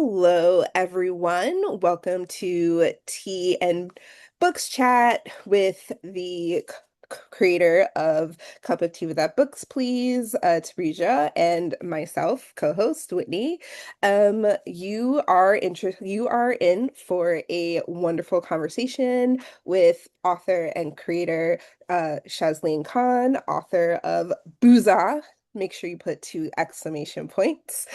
Hello, everyone. Welcome to Tea and Books Chat with the creator of Cup of Tea Without Books, Please, Tarisha, and myself, co-host Whitney. You are in for a wonderful conversation with author and creator Shazleen Khan, author of BUUZA. Make sure you put two exclamation points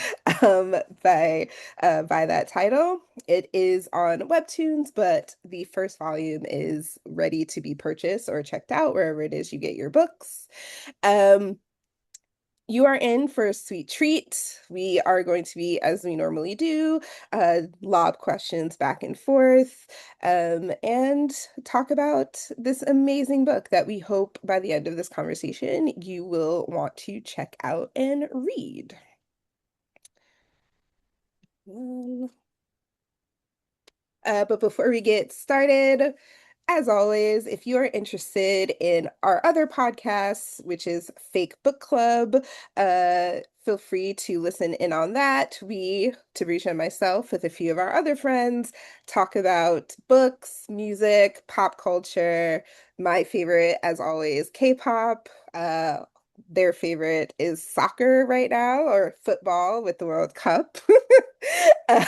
um, by by that title. It is on Webtoons, but the first volume is ready to be purchased or checked out wherever it is you get your books. Um, you are in for a sweet treat. We are going to be, as we normally do, lob questions back and forth, and talk about this amazing book that we hope by the end of this conversation you will want to check out and read. Mm. But before we get started, as always, if you are interested in our other podcasts, which is Fake Book Club, feel free to listen in on that. We, Tarisha and myself, with a few of our other friends, talk about books, music, pop culture. My favorite, as always, K-pop. Their favorite is soccer right now, or football with the World Cup.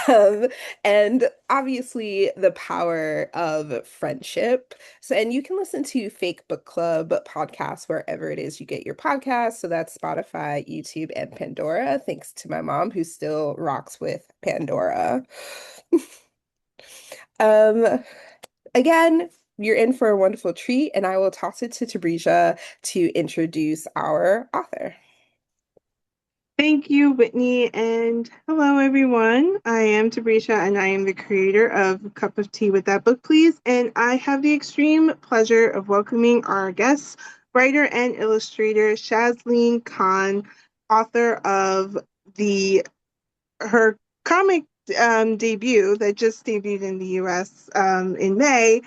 Um, and obviously the power of friendship. So, and you can listen to Fake Book Club podcasts wherever it is you get your podcasts. So that's Spotify, YouTube, and Pandora. Thanks to my mom who still rocks with Pandora. Um, Again, you're in for a wonderful treat, and I will toss it to Tabrija to introduce our author. Thank you, Whitney, and hello, everyone. I am Tabrisha, and I am the creator of Cup of Tea with That Book, Please. And I have the extreme pleasure of welcoming our guest, writer and illustrator Shazleen Khan, author of the her comic debut that just debuted in the U.S. In May,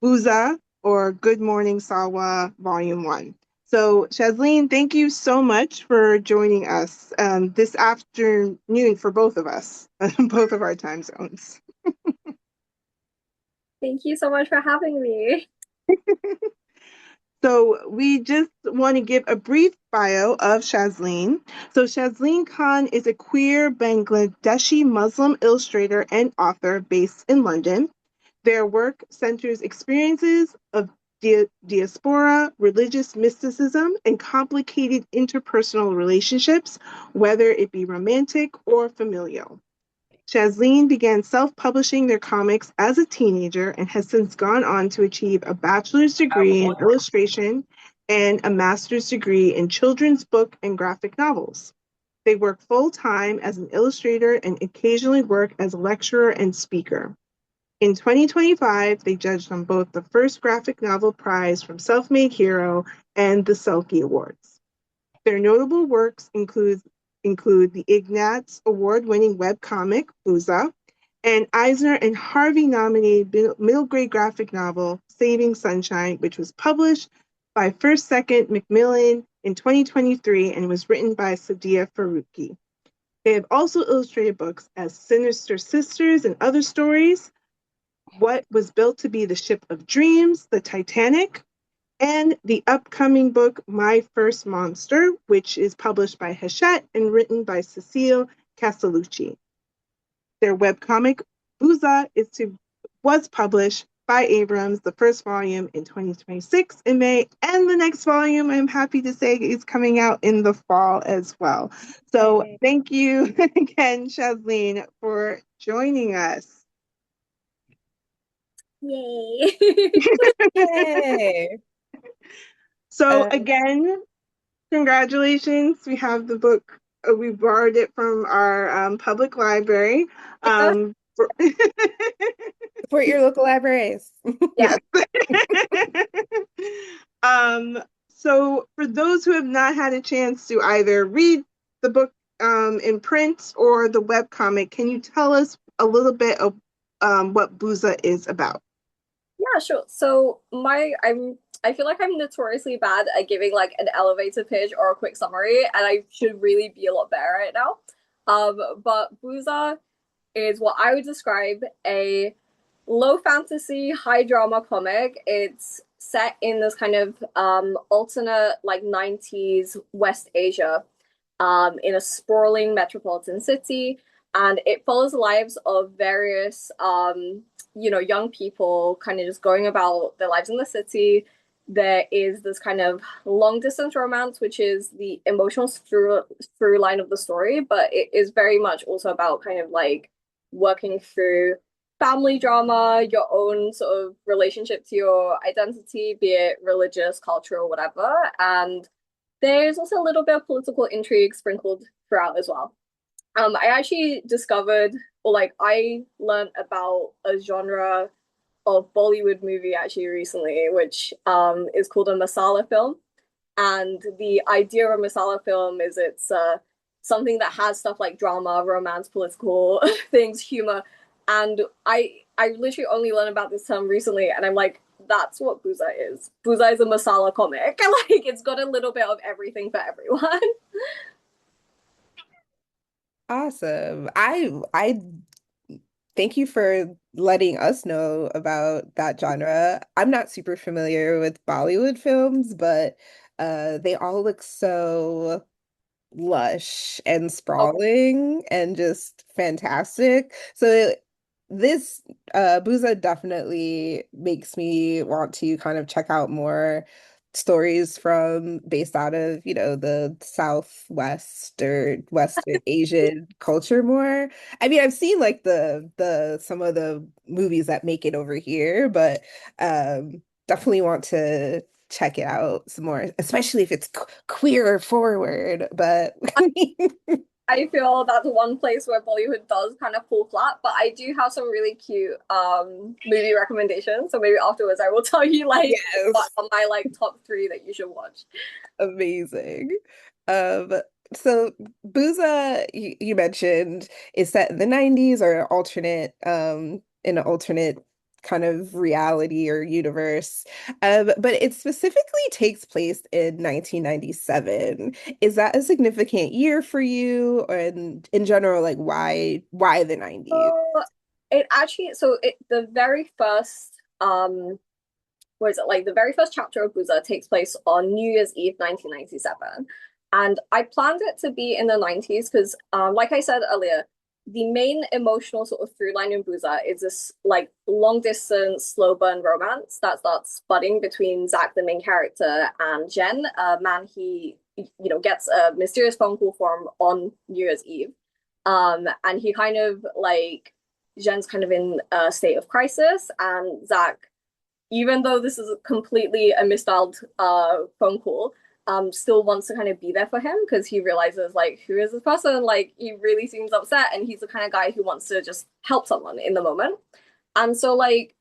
BUUZA, or Good Morning Salwa Volume 1. So, Shazleen, thank you so much for joining us this afternoon for both of us, both of our time zones. Thank you so much for having me. So, we just want to give a brief bio of Shazleen. So, Shazleen Khan is a queer Bangladeshi Muslim illustrator and author based in London. Their work centers experiences of diaspora, religious mysticism, and complicated interpersonal relationships, whether it be romantic or familial. Shazleen began self publishing their comics as a teenager and has since gone on to achieve a bachelor's degree in illustration and a master's degree in children's book and graphic novels. They work full time as an illustrator and occasionally work as a lecturer and speaker. In 2025, they judged on both the first graphic novel prize from Self Made Hero and the Selkie Awards. Their notable works include the Ignatz Award-winning webcomic BUUZA and Eisner and Harvey-nominated middle-grade graphic novel Saving Sunshine, which was published by First Second Macmillan in 2023 and was written by Sadia Faruqi. They have also illustrated books as Sinister Sisters and Other Stories, what was built to be the Ship of Dreams, the Titanic, and the upcoming book, My First Monster, which is published by Hachette and written by Cecile Castellucci. Their webcomic, BUUZA, was published by Abrams, the first volume in 2026 in May, and the next volume, I'm happy to say, is coming out in the fall as well. So thank you again, Shazleen, for joining us. Yay. Yay! So again, congratulations. We have the book. We borrowed it from our public library. Support your local libraries. Yes. So for those who have not had a chance to either read the book in print or the webcomic, can you tell us a little bit of what BUUZA is about? Yeah, sure. So I feel like I'm notoriously bad at giving like an elevator pitch or a quick summary, and I should really be a lot better right now. But BUUZA is what I would describe a low fantasy, high drama comic. It's set in this kind of alternate like 90s West Asia, in a sprawling metropolitan city, and it follows the lives of various young people kind of just going about their lives in the city. There is this kind of long distance romance, which is the emotional through line of the story, but it is very much also about kind of like working through family drama, your own sort of relationship to your identity, be it religious, cultural, whatever. And there's also a little bit of political intrigue sprinkled throughout as well. I actually discovered, or like, I learned about a genre of Bollywood movie actually recently, which is called a masala film. And the idea of a masala film is it's something that has stuff like drama, romance, political things, humor. And I literally only learned about this term recently, and I'm like, that's what BUUZA is. BUUZA is a masala comic. Like it's got a little bit of everything for everyone. Awesome. I thank you for letting us know about that genre. I'm not super familiar with Bollywood films, but they all look so lush and Oh, sprawling and just fantastic. So this Booza definitely makes me want to kind of check out more stories from based out of, the Southwest or Western Asian culture more. I mean, I've seen like the some of the movies that make it over here, but definitely want to check it out some more, especially if it's queer forward. But I feel that's one place where Bollywood does kind of fall flat, but I do have some really cute movie recommendations. So maybe afterwards I will tell you like what yes, are my like top three that you should watch. amazing. Um, so Booza, you mentioned, is set in the 90s or in an alternate kind of reality or universe. But it specifically takes place in 1997. Is that a significant year for you? Or in general, like why the 90s? So it actually so it the very first what is it like the very first chapter of Buza takes place on New Year's Eve 1997. And I planned it to be in the 90s because like I said earlier, the main emotional sort of through line in Buza is this like long distance slow burn romance that starts budding between Zach, the main character, and Jen, a man he gets a mysterious phone call from on New Year's Eve. And he kind of like Jen's kind of in a state of crisis, and Zach, even though this is completely a misdialed phone call, still wants to kind of be there for him because he realizes like who is this person? Like he really seems upset, and he's the kind of guy who wants to just help someone in the moment. And so like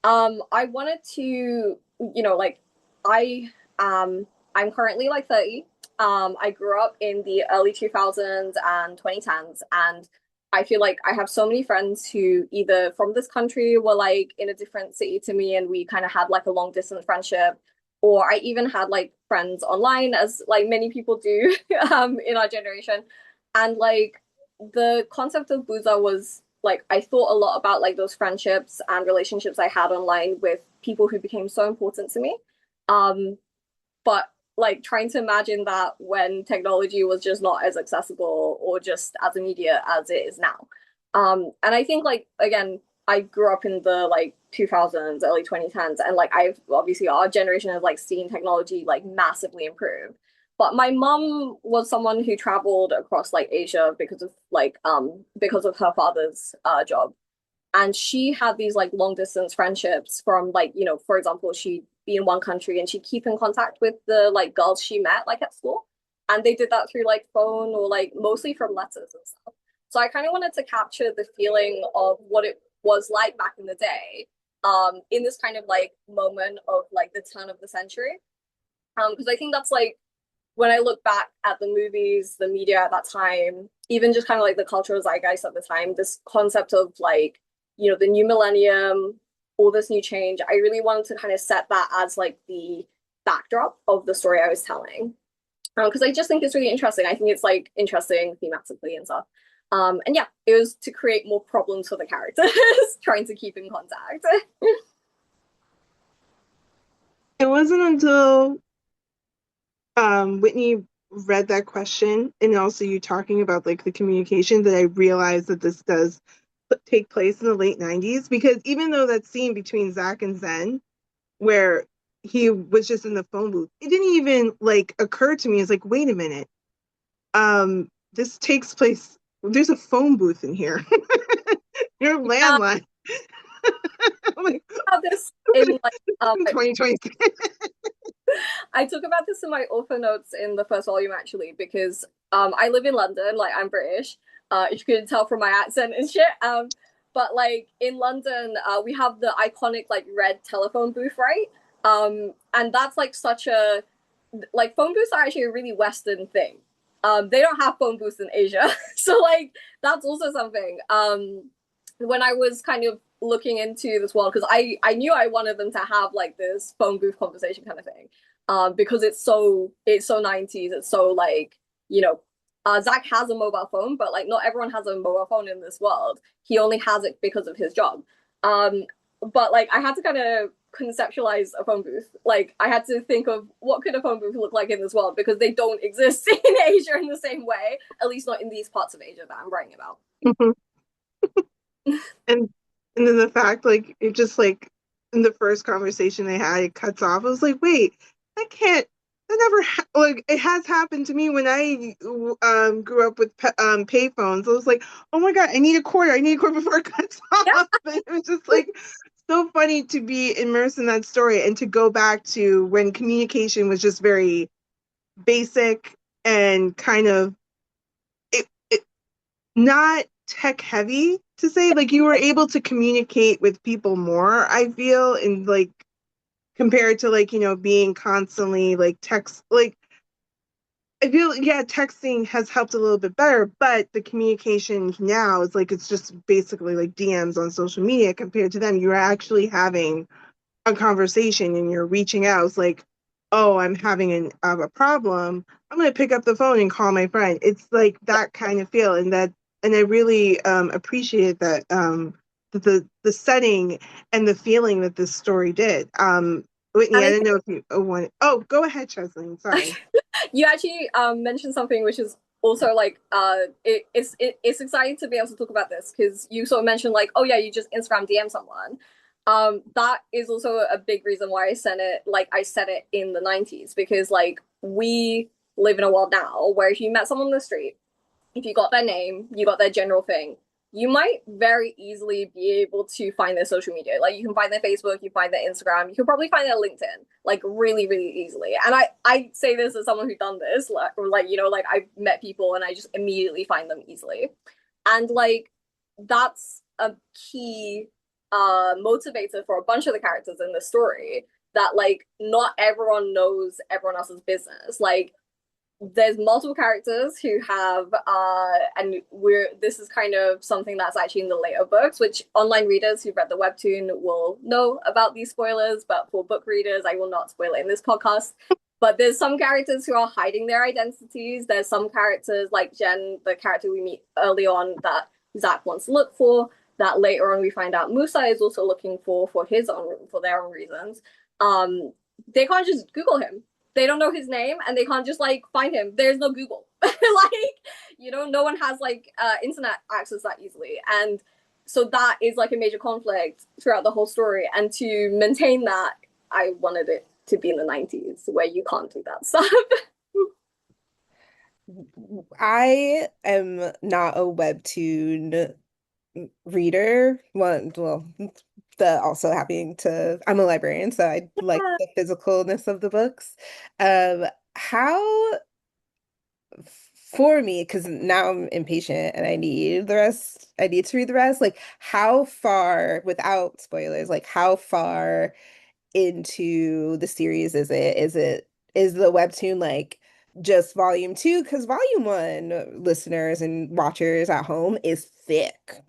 I wanted to, like I I'm currently like 30. I grew up in the early 2000s and 2010s, and I feel like I have so many friends who either from this country were like in a different city to me, and we kind of had like a long distance friendship, or I even had like friends online, as like many people do in our generation. And like the concept of Buza was like I thought a lot about like those friendships and relationships I had online with people who became so important to me. Um, but like trying to imagine that when technology was just not as accessible or just as immediate as it is now. And I think like again, I grew up in the like 2000s, early 2010s, and like I've obviously our generation has like seen technology like massively improve. But my mom was someone who traveled across like Asia because of her father's job, and she had these like long distance friendships from like for example she'd be in one country and she'd keep in contact with the like girls she met like at school, and they did that through like phone or like mostly from letters and stuff. So I kind of wanted to capture the feeling of what it was like back in the day, in this kind of like moment of like the turn of the century, because I think that's like when I look back at the movies, the media at that time, even just kind of like the cultural zeitgeist at the time, this concept of like, the new millennium, all this new change, I really wanted to kind of set that as like the backdrop of the story I was telling. Because I just think it's really interesting. I think it's like interesting thematically and stuff. And yeah, it was to create more problems for the characters, trying to keep in contact. It wasn't until Whitney read that question and also you talking about like the communication that I realized that this does take place in the late 90s, because even though that scene between Zach and Zen where he was just in the phone booth, it didn't even like occur to me. It's like, wait a minute, this takes place, there's a phone booth in here. Your Yeah, landline. I'm like, about this in like 2026. I talk about this in my author notes in the first volume actually because I live in London, like I'm British. If you couldn't tell from my accent and shit. But like in London, we have the iconic like red telephone booth, right? And that's like such a like phone booths are actually a really Western thing. They don't have phone booths in Asia, so like that's also something. When I was kind of looking into this world, because I knew I wanted them to have like this phone booth conversation kind of thing, because it's so 90s. It's so like you know, Zach has a mobile phone, but like not everyone has a mobile phone in this world. He only has it because of his job. Um, but like I had to kind of conceptualize a phone booth. Like I had to think of what could a phone booth look like in this world because they don't exist in Asia in the same way, at least not in these parts of Asia that I'm writing about. Mhm. and and then the fact like it just like in the first conversation they had it cuts off. I was like, wait, that can't, that never like it has happened to me when I grew up with pay phones. I was like, oh my god, I need a quarter before it cuts Yeah, off. And it was just like so funny to be immersed in that story and to go back to when communication was just very basic and kind of it not tech heavy, to say like you were able to communicate with people more, I feel, in like compared to like being constantly like text, like I feel, yeah, texting has helped a little bit better, but the communication now is like it's just basically like DMs on social media. Compared to them, you're actually having a conversation and you're reaching out. It's like, oh, I'm having a problem. I'm going to pick up the phone and call my friend. It's like that kind of feel, and that, and I really appreciate that, the setting and the feeling that this story did. Whitney, and I I didn't know if you want. Oh, go ahead, Chesley. Sorry. think you actually mentioned something which is also like it's exciting to be able to talk about this because you sort of mentioned like oh yeah you just Instagram DM someone. That is also a big reason why I said it in the 90s because like we live in a world now where if you met someone on the street, if you got their name, you got their general thing, you might very easily be able to find their social media. Like you can find their Facebook, you find their Instagram, you can probably find their LinkedIn, like really, really easily. And I say this as someone who's done this, like like I've met people and I just immediately find them easily. And like that's a key motivator for a bunch of the characters in the story that like not everyone knows everyone else's business. Like there's multiple characters who have and we're this is kind of something that's actually in the later books, which online readers who've read the webtoon will know about these spoilers, but for book readers I will not spoil it in this podcast. But there's some characters who are hiding their identities. There's some characters like Jen, the character we meet early on, that Zach wants to look for, that later on we find out Musa is also looking for his own, for their own reasons. um they can't just Google him. They don't know his name and they can't just like find him. There's no Google. Like, no one has like internet access that easily. And so that is like a major conflict throughout the whole story. And to maintain that, I wanted it to be in the 90s where you can't do that stuff. I am not a webtoon reader. Well, the also having to, I'm a librarian, so I like the physicalness of the books. How for me, because now I'm impatient and I need to read the rest. Like, how far, without spoilers, like, how far into the series is it? Is the webtoon like just volume two? Because volume one, listeners and watchers at home, is thick.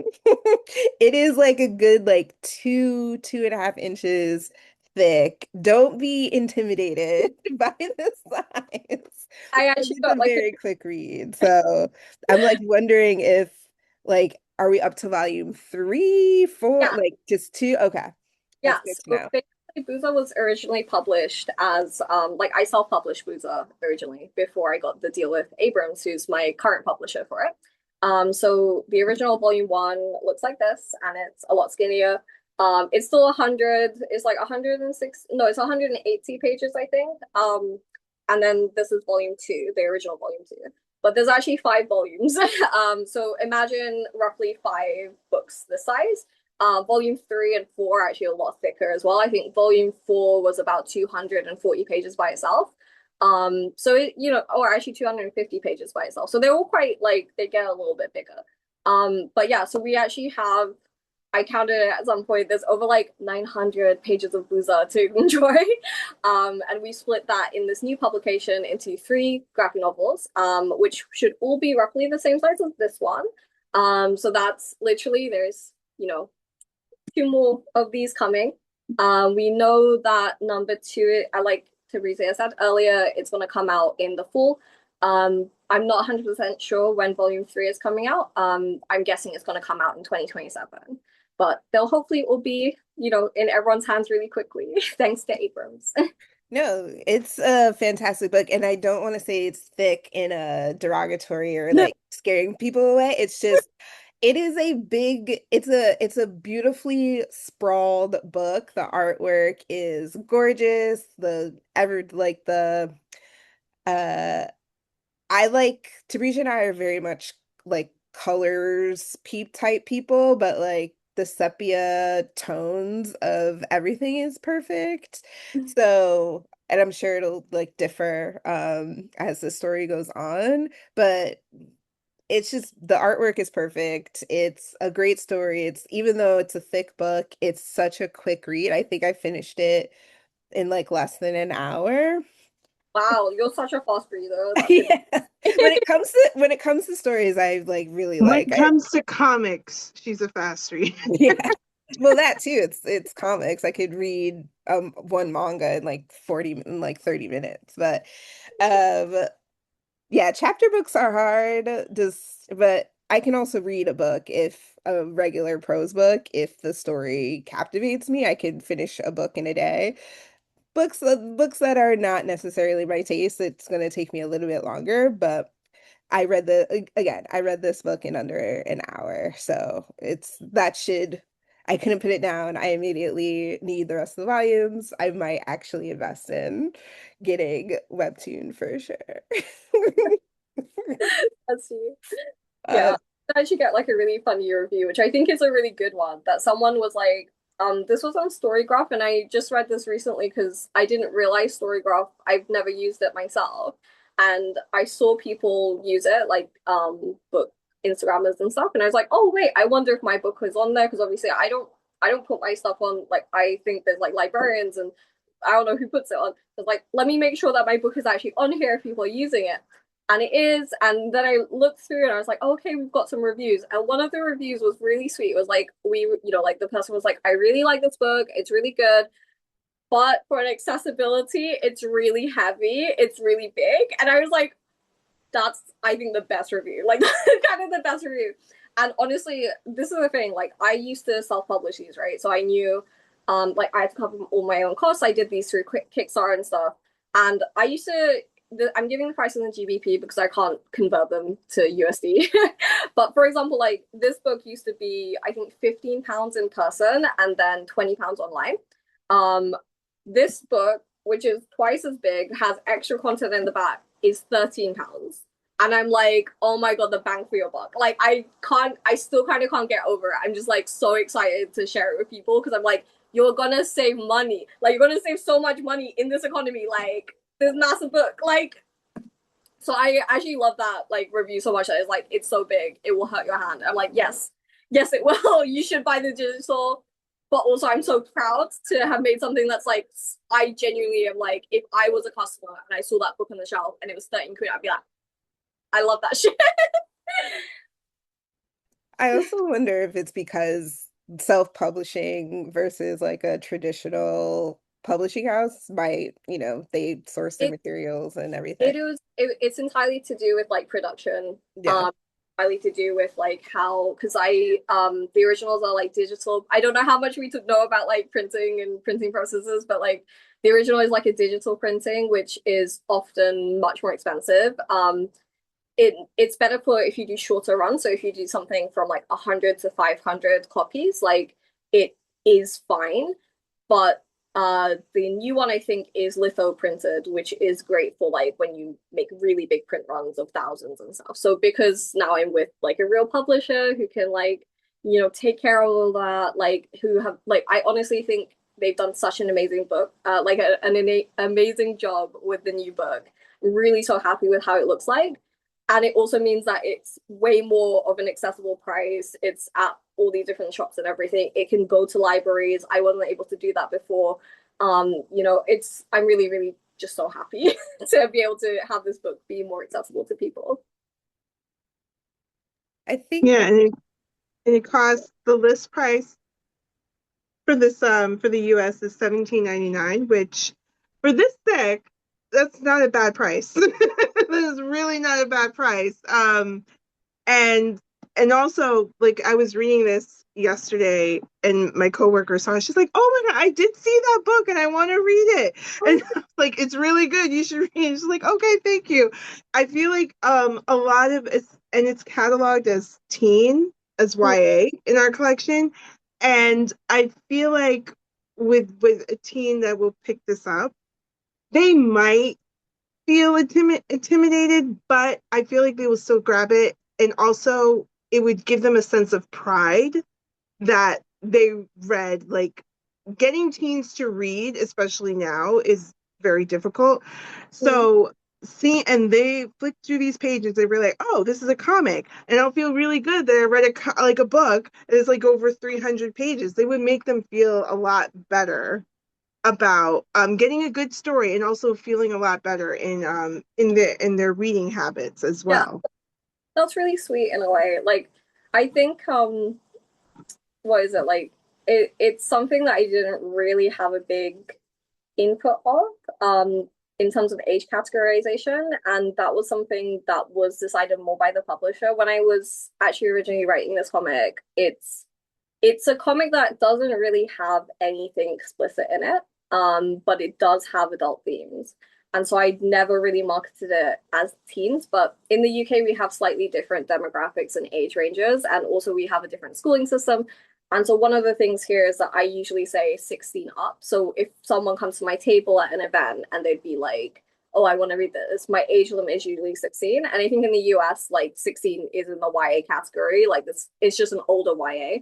It is like a good like 2.5 inches thick. Don't be intimidated by the size. I Because actually it's got a like very quick read. So I'm like wondering if Like, are we up to volume three, four, Yeah. like just two? Okay. That's Yeah, good to so know. basically BUUZA was originally published as like I self-published BUUZA originally before I got the deal with Abrams, who's my current publisher for it. So the original volume one looks like this, and it's a lot skinnier. It's still 100, it's like 106, no, it's 180 pages, I think. And then this is volume two, the original volume two. But there's actually five volumes. So imagine roughly five books this size. Volume three and four are actually a lot thicker as well. I think volume four was about 240 pages by itself. So it, or actually 250 pages by itself. So they're all quite like they get a little bit bigger. But yeah, so we actually have I counted it at some point, there's over like 900 pages of BUUZA to enjoy. And we split that in this new publication into three graphic novels, which should all be roughly the same size as this one. So that's literally there's, two more of these coming. We know that number two, I like Teresa said earlier, it's going to come out in the fall. I'm not 100% sure when volume three is coming out. I'm guessing it's going to come out in 2027, but they'll hopefully all be, in everyone's hands really quickly, thanks to Abrams. No, it's a fantastic book, and I don't want to say it's thick in a derogatory or No. like scaring people away. It's just it is a big, it's a beautifully sprawled book. The artwork is gorgeous. The ever like the uh I like Tabrija and I are very much like colors peep type people, but like the sepia tones of everything is perfect. So, and I'm sure it'll like differ as the story goes on, but it's just the artwork is perfect. It's a great story. It's even though it's a thick book, it's such a quick read. I think I finished it in like less than an hour. Wow, you're such a fast reader. That's Yeah. When it comes to stories I like really When like. it comes to comics, she's a fast reader. Yeah. Well, that too. It's comics. I could read one manga in like 30 minutes. But um yeah, chapter books are hard. Just but I can also read a book if a regular prose book, if the story captivates me, I can finish a book in a day. Books that are not necessarily my taste, it's going to take me a little bit longer, but I read this book in under an hour. So I couldn't put it down. I immediately need the rest of the volumes. I might actually invest in getting Webtoon for sure. Let's see. Uh, Yeah, I actually get like a really funny review, which I think is a really good one. That someone was like, this was on Storygraph, and I just read this recently because I didn't realize Storygraph. I've never used it myself, and I saw people use it, like book Instagrammers and stuff, and I was like, oh wait, I wonder if my book was on there because obviously I don't put my stuff on. Like I think there's like librarians and I don't know who puts it on. It's like let me make sure that my book is actually on here if people are using it. And it is. And then I looked through and I was like, oh, okay, we've got some reviews. And one of the reviews was really sweet. It was like, like the person was like, I really like this book. It's really good. But for an accessibility, it's really heavy. It's really big. And I was like, that's, I think, the best review. Like, kind of the best review. And honestly, this is the thing. Like, I used to self-publish these, right? So I knew, like, I had to cover all my own costs. I did these through quick Kickstarter and stuff. And I used to I'm giving the prices in GBP because I can't convert them to USD. But for example, like this book used to be, I think, £15 in person and then £20 online. Um, this book, which is twice as big, has extra content in the back, is £13. And I'm like, oh my god, the bang for your buck. Like I still kind of can't get over it. I'm just like so excited to share it with people because I'm like, you're gonna save money. Like you're gonna save so much money in this economy. Like this massive book. Like, so I actually love that like review so much that it's like it's so big it will hurt your hand. I'm like, yes, it will. You should buy the digital. But also, I'm so proud to have made something that's like I genuinely am like, if I was a customer and I saw that book on the shelf and it was 13 quid, I'd be like, I love that shit. I also wonder if it's because self-publishing versus like a traditional publishing house might, they source their it materials and everything. it's entirely to do with like production. Yeah. entirely to do with like how, because the originals are like digital. I don't know how much we know about like printing and printing processes, but like the original is like a digital printing, which is often much more expensive. It's better for if you do shorter runs. So if you do something from like 100 to 500 copies, like it is fine. But the new one I think is litho printed, which is great for like when you make really big print runs of thousands and stuff. So because now I'm with like a real publisher who can like, take care of all that, like who have like I honestly think they've done such an amazing book, like an amazing job with the new book. Really so happy with how it looks like. And it also means that it's way more of an accessible price. It's at all these different shops and everything. It can go to libraries. I wasn't able to do that before. I'm really, really just so happy to be able to have this book be more accessible to people. I think Yeah, and it costs the list price for this for the US is 17.99, which for this thick, that's not a bad price. That is really not a bad price. And also, like, I was reading this yesterday and my coworker saw it. She's like, "Oh my God, I did see that book and I want to read it." And I was like, "It's really good. You should read it." She's like, "Okay, thank you." I feel like a lot of it's cataloged as teen, as YA in our collection. And I feel like with a teen that will pick this up, they might feel intimidated, but I feel like they will still grab it. And also, it would give them a sense of pride that they read. Like, getting teens to read, especially now, is very difficult. So, see, and they flick through these pages, they were like, "Oh, this is a comic," and I'll feel really good that I read like a book that is like over 300 pages. They would make them feel a lot better about getting a good story, and also feeling a lot better in their reading habits as Yeah, well. that's really sweet in a way. Like I think what is it like it's something that I didn't really have a big input of in terms of age categorization, and that was something that was decided more by the publisher. When I was actually originally writing this comic, it's a comic that doesn't really have anything explicit in it, but it does have adult themes. And so I never really marketed it as teens, but in the UK we have slightly different demographics and age ranges, and also we have a different schooling system. And so one of the things here is that I usually say 16 up. So if someone comes to my table at an event and they'd be like, "Oh, I want to read this," my age limit is usually 16. And I think in the US, like 16 is in the YA category. Like this, it's just an older YA.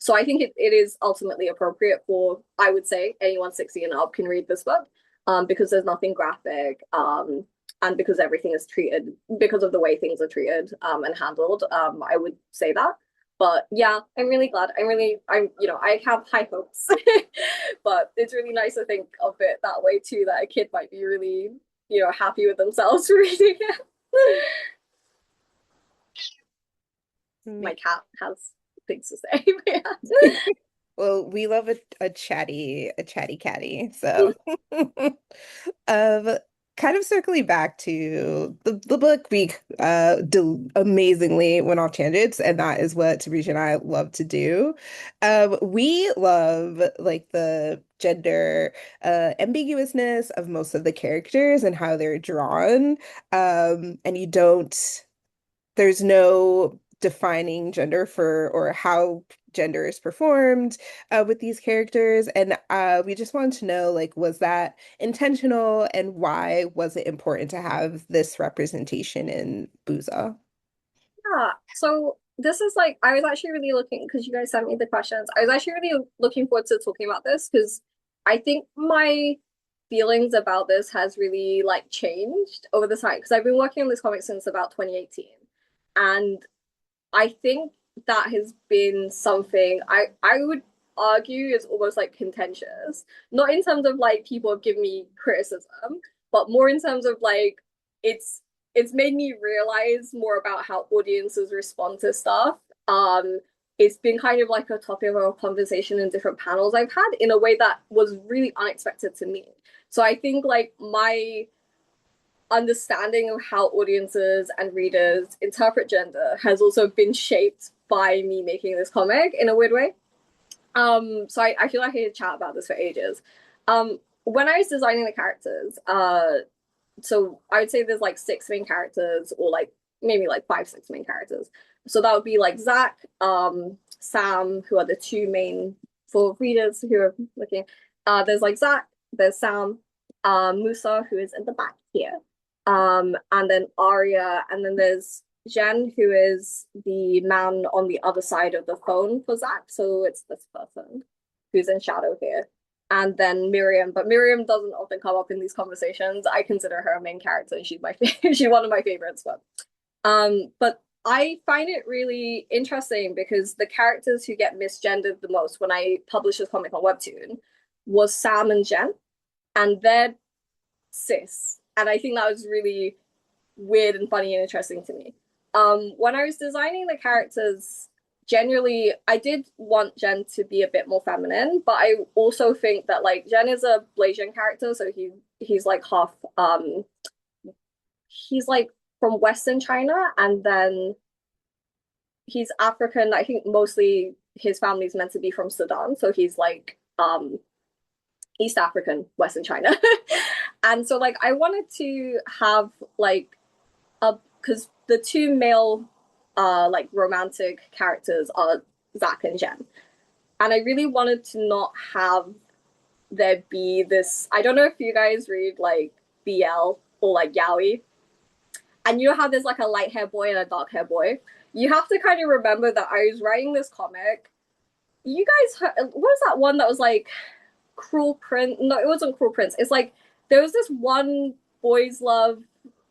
So I think it is ultimately appropriate for, I would say, anyone 60 and up can read this book, because there's nothing graphic, and because everything is treated, because of the way things are treated and handled. I would say that. But yeah, I'm really glad. I have high hopes, but it's really nice to think of it that way too, that a kid might be really, happy with themselves reading it. My cat has things to say. Yeah. well, we love a chatty catty. So, um, kind of circling back to the book, we do amazingly went off tangents, and that is what Tarisha and I love to do. We love like the gender ambiguousness of most of the characters and how they're drawn. And there's no defining gender for or how gender is performed with these characters. And we just wanted to know, like, was that intentional and why was it important to have this representation in BUUZA? Yeah. So this is like I was actually really looking because you guys sent me the questions. I was actually really looking forward to talking about this because I think my feelings about this has really like changed over the time because I've been working on this comic since about 2018. And I think that has been something I would argue is almost like contentious. Not in terms of like people have given me criticism, but more in terms of like it's it's made me realize more about how audiences respond to stuff. It's been kind of like a topic of a conversation in different panels I've had in a way that was really unexpected to me. So I think like my understanding of how audiences and readers interpret gender has also been shaped by me making this comic in a weird way. So I feel like I could chat about this for ages. When I was designing the characters, so I would say there's like six main characters, or like maybe like five, six main characters. So that would be like Zach, Sam, who are the two main for readers who are looking. There's like Zach, there's Sam, Musa, who is in the back here, and then Arya, and then there's Jen, who is the man on the other side of the phone for Zach. So it's this person who's in shadow here. And then Miriam, but Miriam doesn't often come up in these conversations. I consider her a main character, and she's my she's one of my favorites. But I find it really interesting because the characters who get misgendered the most when I published this comic on Webtoon was Sam and Jen, and they're cis, and I think that was really weird and funny and interesting to me. When I was designing the characters, generally, I did want Jen to be a bit more feminine, but I also think that like Jen is a Blasian character, so he's like half he's like from Western China, and then he's African. I think mostly his family's meant to be from Sudan, so he's like East African, Western China. And so like I wanted to have like a, because the two male like romantic characters are Zach and Jen. And I really wanted to not have there be this, I don't know if you guys read like BL or like Yaoi. And you know how there's like a light hair boy and a dark hair boy? You have to kind of remember that I was writing this comic. You guys heard, what was that one that was like Cruel Prince? No, it wasn't Cruel Prince. It's like there was this one boys love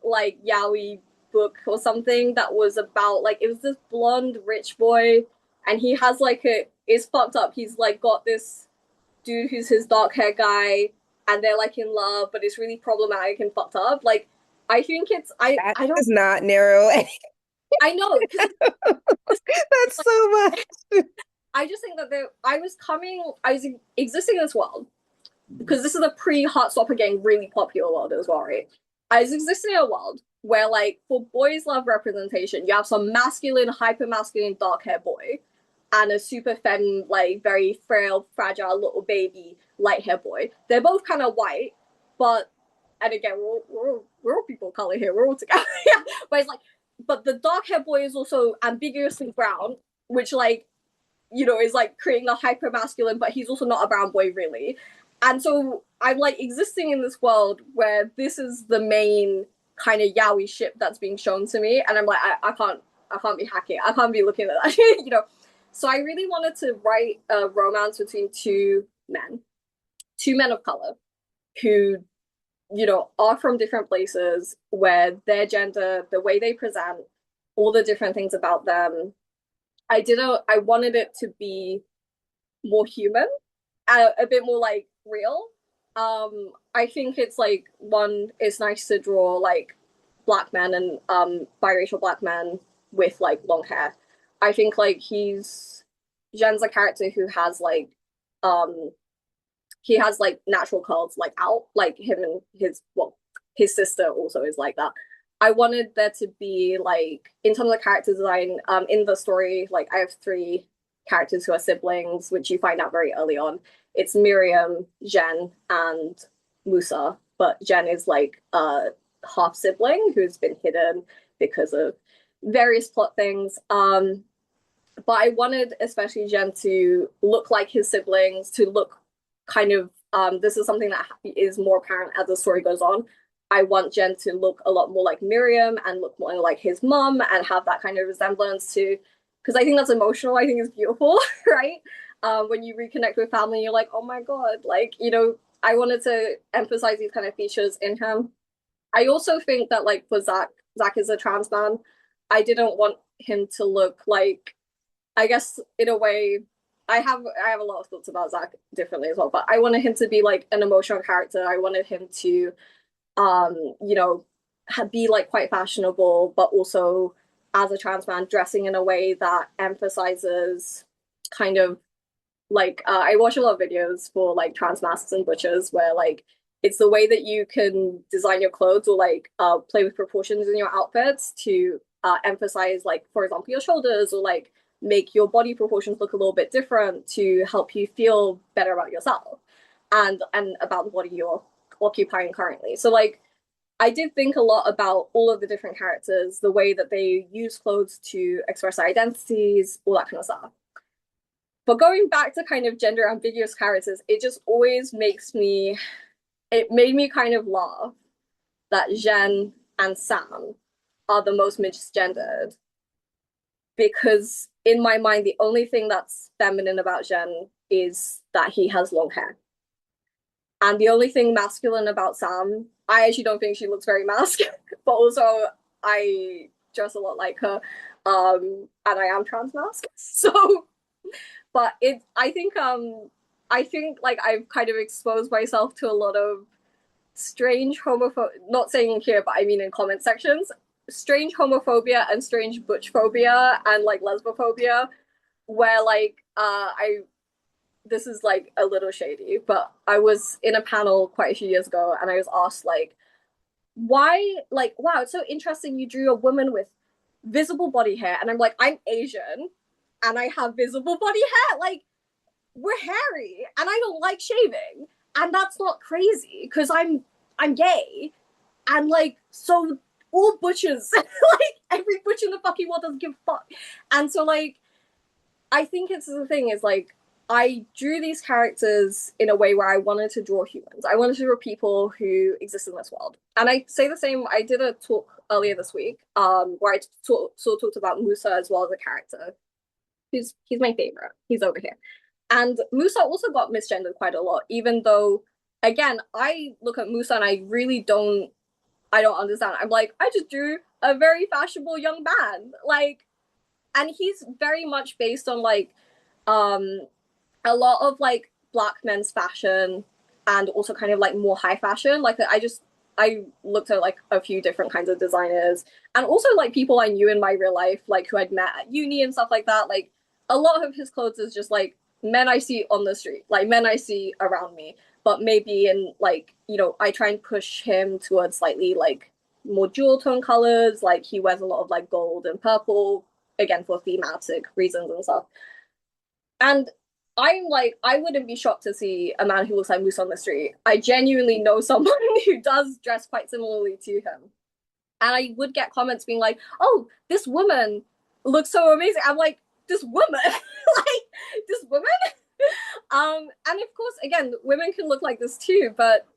like yaoi book or something that was about like it was this blonde rich boy, and he has like a, it's fucked up. He's like got this dude who's his dark hair guy, and they're like in love, but it's really problematic and fucked up. Like I think it's That I don't does not narrow any. I know because That's so much. I just think that I was existing in this world because this is a pre-Heartstopper getting really popular world as well, right? I was existing in a world where, like, for boys' love representation, you have some masculine, hyper masculine, dark hair boy, and a super femme, like, very frail, fragile little baby, light hair boy. They're both kind of white, but, and again, we're all people of color here, we're all together. Yeah. But it's like, but the dark hair boy is also ambiguously brown, which, like, you know, is like creating a hyper masculine, but he's also not a brown boy really. And so I'm like existing in this world where this is the main kind of yaoi ship that's being shown to me, and I'm like, I can't be hacking, I can't be looking at that, you know. So I really wanted to write a romance between two men of color, who, you know, are from different places, where their gender, the way they present, all the different things about them, I wanted it to be more human, a bit more like real. I think it's like one, it's nice to draw like black men and biracial black men with like long hair. I think like Jen's a character who has like um he has like natural curls like out, like him and his sister also is like that. I wanted there to be like, in terms of character design, in the story, like I have three characters who are siblings, which you find out very early on. It's Miriam, Jen, and Musa, but Jen is like a half sibling who's been hidden because of various plot things. But I wanted especially Jen to look like his siblings, to look kind of, this is something that is more apparent as the story goes on. I want Jen to look a lot more like Miriam and look more like his mom and have that kind of resemblance to, because I think that's emotional. I think it's beautiful, right? When you reconnect with family, you're like, oh my God, like, you know, I wanted to emphasize these kind of features in him. I also think that like for Zach is a trans man. I didn't want him to look like, I guess in a way, I have a lot of thoughts about Zach differently as well, but I wanted him to be like an emotional character. I wanted him to you know, be like quite fashionable, but also as a trans man dressing in a way that emphasizes kind of like I watch a lot of videos for like trans masks and butchers where like It's the way that you can design your clothes or like play with proportions in your outfits to emphasize, like, for example, your shoulders or like make your body proportions look a little bit different to help you feel better about yourself and about the body you're occupying currently. So like I did think a lot about all of the different characters, the way that they use clothes to express their identities, all that kind of stuff. But going back to kind of gender ambiguous characters, it just always makes me, it made me kind of laugh that Jen and Sam are the most misgendered because in my mind, the only thing that's feminine about Jen is that he has long hair. And the only thing masculine about Sam, I actually don't think she looks very masculine, but also I dress a lot like her. And I am trans mask. So but I think like I've kind of exposed myself to a lot of strange homophobic, not saying here, but I mean in comment sections, strange homophobia and strange butch phobia and like lesbophobia, where like I this is like a little shady, but I was in a panel quite a few years ago and I was asked like why like wow, it's so interesting you drew a woman with visible body hair and I'm like I'm Asian and I have visible body hair. Like we're hairy and I don't like shaving. And that's not crazy because I'm gay and like so all butchers like every butcher in the fucking world doesn't give a fuck. And so like I think it's the thing is like I drew these characters in a way where I wanted to draw humans. I wanted to draw people who exist in this world. And I say the same, I did a talk earlier this week, where I sort of talked about Musa as well as a character. He's my favorite. He's over here. And Musa also got misgendered quite a lot, even though again, I look at Musa and I don't understand. I'm like, I just drew a very fashionable young man. Like and he's very much based on like um a lot of like black men's fashion and also kind of like more high fashion. Like I looked at like a few different kinds of designers and also like people I knew in my real life, like who I'd met at uni and stuff like that. Like a lot of his clothes is just like men I see on the street, like men I see around me. But maybe in like, you know, I try and push him towards slightly like more jewel tone colors. Like he wears a lot of like gold and purple, again for thematic reasons and stuff. And I'm like, I wouldn't be shocked to see a man who looks like Moose on the street. I genuinely know someone who does dress quite similarly to him. And I would get comments being like, oh, this woman looks so amazing. I'm like, this woman? Like, this woman? And of course, again, women can look like this too, but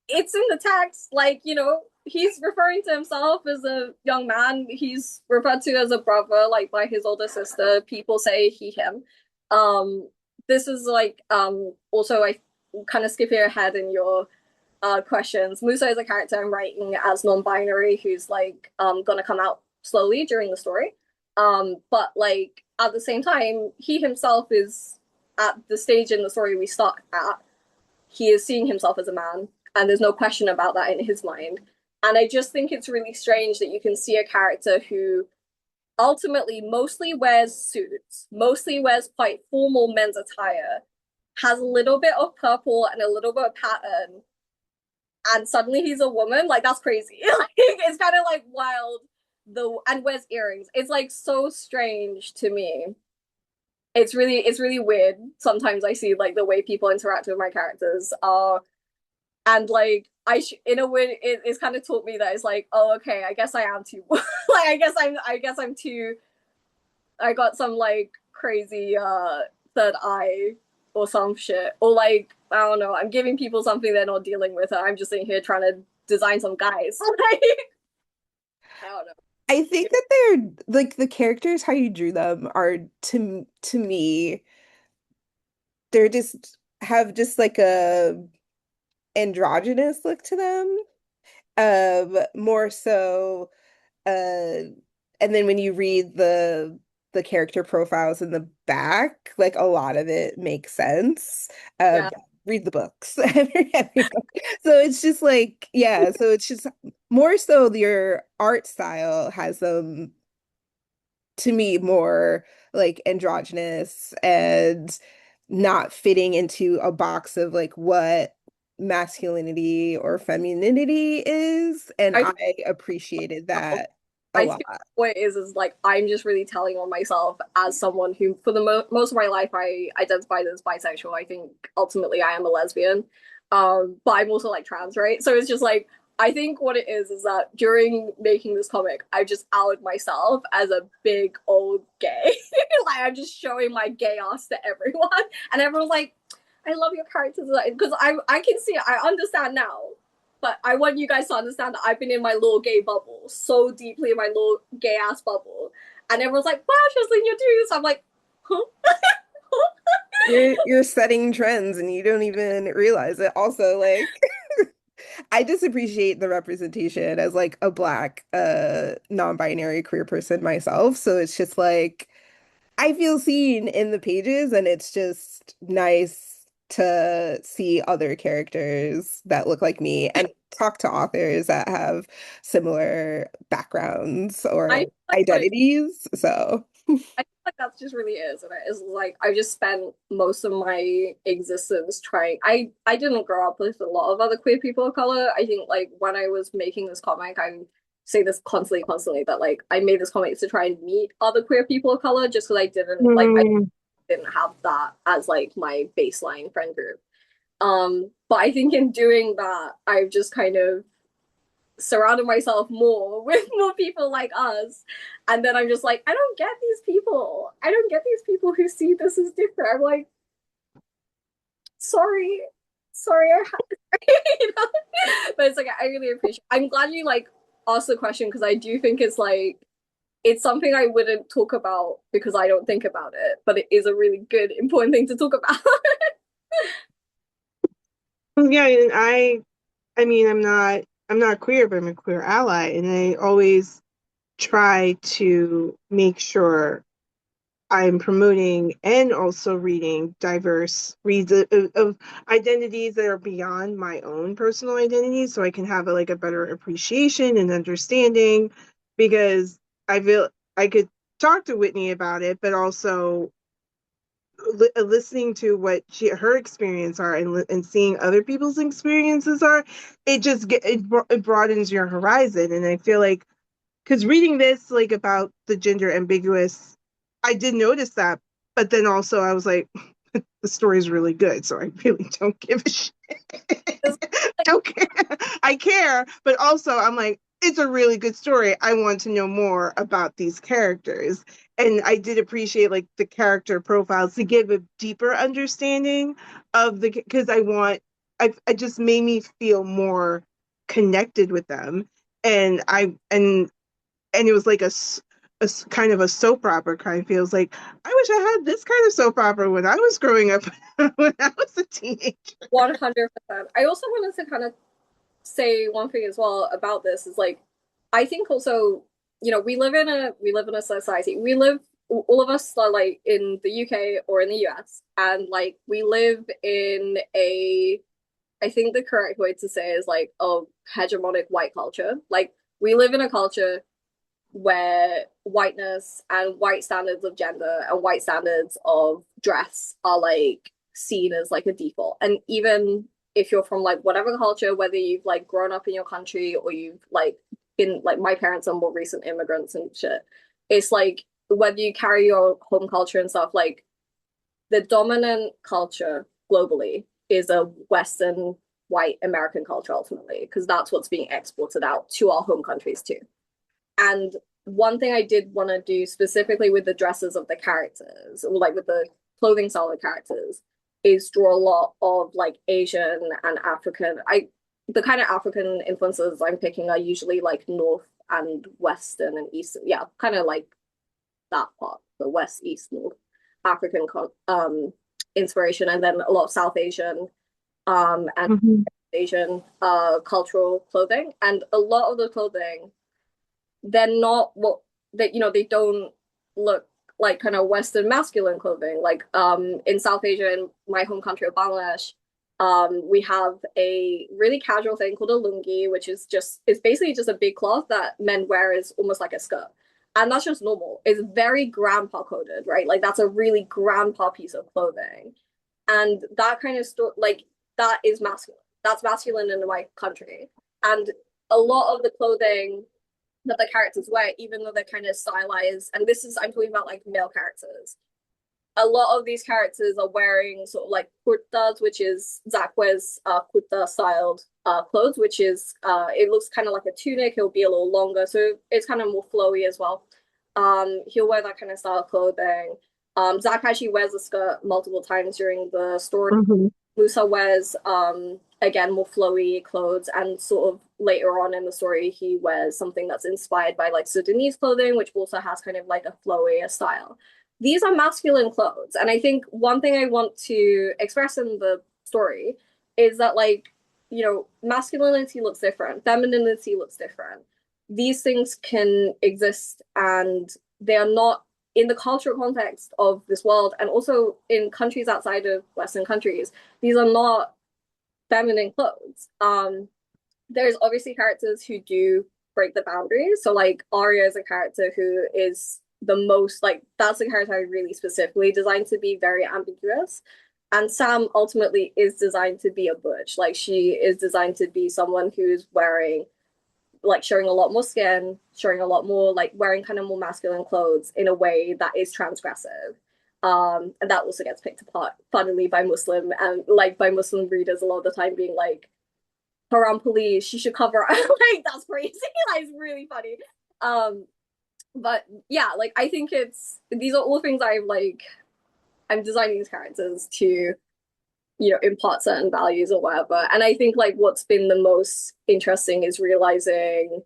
it's in the text. Like, you know, he's referring to himself as a young man. He's referred to as a brother, like by his older sister. People say he, him. This is like also I kind of skipping ahead in your questions. Musa is a character I'm writing as non-binary who's like gonna come out slowly during the story. But like at the same time, he himself is at the stage in the story we start at. He is seeing himself as a man, and there's no question about that in his mind. And I just think it's really strange that you can see a character who ultimately mostly wears suits, mostly wears quite formal men's attire, has a little bit of purple and a little bit of pattern, and suddenly he's a woman. Like that's crazy. Like, it's kind of like wild. And wears earrings. It's like so strange to me. It's really weird. Sometimes I see like the way people interact with my characters are, and like in a way it's kind of taught me that it's like, oh okay, I guess I am too like I guess I'm too I got some like crazy third eye or some shit. Or like, I don't know, I'm giving people something they're not dealing with and I'm just sitting here trying to design some guys. Like, I don't know. I think that they're like the characters, how you drew them are to me, they're just have just like a androgynous look to them. More so and then when you read the character profiles in the back, like a lot of it makes sense. Yeah. Read the books. Every book. So it's just like, yeah, so it's just more so your art style has to me more like androgynous and not fitting into a box of like what masculinity or femininity is, and I I appreciated feel, that a I lot. feel what it is like I'm just really telling on myself as someone who, for the most of my life, I identified as bisexual. I think ultimately I am a lesbian, but I'm also like trans, right? So it's just like I think what it is that during making this comic, I just outed myself as a big old gay. Like I'm just showing my gay ass to everyone, and everyone's like, "I love your characters," because I can see it, I understand now. But I want you guys to understand that I've been in my little gay bubble, so deeply in my little gay ass bubble. And everyone's like, wow, Shazleen, you're doing this. I'm like, huh? You're setting trends and you don't even realize it. Also, like I just appreciate the representation as like a black non-binary queer person myself. So it's just like I feel seen in the pages and it's just nice to see other characters that look like me and talk to authors that have similar backgrounds I or feel like what it identities. So I feel like that's just really is, and it is like I just spent most of my existence trying. I didn't grow up with a lot of other queer people of color. I think like when I was making this comic, I say this constantly that like I made this comic to try and meet other queer people of color, just because I Mm, didn't have that as like my baseline friend group. But I think in doing that, I've just kind of surrounded myself more with more people like us. And then I'm just like, I don't get these people. I don't get these people who see this as different. I'm like, sorry, sorry, you know? But it's like I really appreciate. I'm glad you like asked the question because I do think it's like it's something I wouldn't talk about because I don't think about it, but it is a really good, important thing to talk about. yeah, and I mean, I'm not queer, but I'm a queer ally, and I always try to make sure I'm promoting and also reading diverse reads of identities that are beyond my own personal identity, so I can have like a better appreciation and understanding. Because I feel I could talk to Whitney about it, but also listening to what her experience are and seeing other people's experiences are, it just it broadens your horizon. And I feel like because reading this like about the gender ambiguous, I did notice that, but then also I was like, the story's really good, so I really don't give a shit. I don't care. I care, but also I'm like, it's a really good story. I want to know more about these characters. And I did appreciate like the character profiles to give a deeper understanding of the because I just made me feel more connected with them. And it was like kind of a soap opera kind of feels like I wish I had this kind of soap opera when I was growing up when I was a teenager. 100%. I also wanted to kind of say one thing as well about this is like I think also we live in a society we live all of us are like in the UK or in the US and like we live in a I think the correct way to say is like a hegemonic white culture. Like we live in a culture where whiteness and white standards of gender and white standards of dress are like seen as like a default. And even if you're from like whatever culture, whether you've like grown up in your country or you've like been like my parents are more recent immigrants and shit, it's like whether you carry your home culture and stuff, like the dominant culture globally is a Western white American culture ultimately, because that's what's being exported out to our home countries too. And one thing I did want to do specifically with the dresses of the characters, or like with the clothing style of the characters, is draw a lot of like Asian and African. The kind of African influences I'm picking are usually like North and Western and Eastern. Yeah, kind of like that part, the West, East, North African inspiration, and then a lot of South Asian and Mhm. Asian cultural clothing. And a lot of the clothing they're not what they don't look like kind of Western masculine clothing. Like in South Asia, in my home country of Bangladesh, we have a really casual thing called a lungi, which is just it's basically just a big cloth that men wear as almost like a skirt. And that's just normal. It's very grandpa coded, right? Like that's a really grandpa piece of clothing. And that kind of like that is masculine. that's masculine in my country. And a lot of the clothing that the characters wear, even though they're kind of stylized, and this is, I'm talking about like male characters, a lot of these characters are wearing sort of like kurtas, which is Zach wears kurta styled clothes, which is it looks kind of like a tunic. It'll be a little longer, so it's kind of more flowy as well. He'll wear that kind of style of clothing. Zach actually wears a skirt multiple times during the story. Mhm. Musa wears again more flowy clothes, and sort of later on in the story he wears something that's inspired by like Sudanese clothing, which also has kind of like a flowy style. These are masculine clothes, and I think one thing I want to express in the story is that, like, you know, masculinity looks different, femininity looks different. These things can exist, and they are not in the cultural context of this world, and also in countries outside of Western countries, these are not feminine clothes. There's obviously characters who do break the boundaries. So like Arya is a character who is the most like that's a character I really specifically designed to be very ambiguous. And Sam ultimately is designed to be a butch. Like she is designed to be someone who's wearing like showing a lot more skin, showing a lot more like wearing kind of more masculine clothes in a way that is transgressive. And that also gets picked apart, funnily, by Muslim and like by Muslim readers a lot of the time, being like, haram police, she should cover like that's crazy. Like, it's really funny. Um, but yeah, like I think it's these are all things I'm designing these characters to, you know, impart certain values or whatever. And I think like what's been the most interesting is realizing,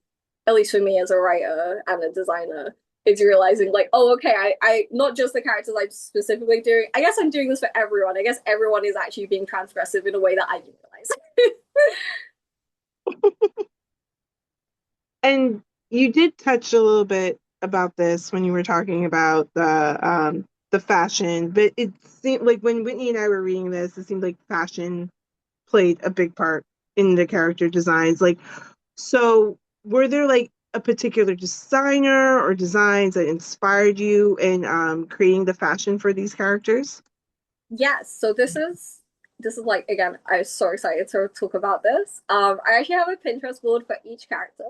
at least for me as a writer and a designer, is realizing like, oh, okay, I not just the characters I'm specifically doing. I guess I'm doing this for everyone. I guess everyone is actually being transgressive in a way that I didn't realize. And you did touch a little bit about this when you were talking about the fashion, but it seemed like when Whitney and I were reading this, it seemed like fashion played a big part in the character designs. Like, so were there like a particular designer or designs that inspired you in creating the fashion for these characters? Yes, so this is like again, I'm so excited to talk about this. I actually have a Pinterest board for each character,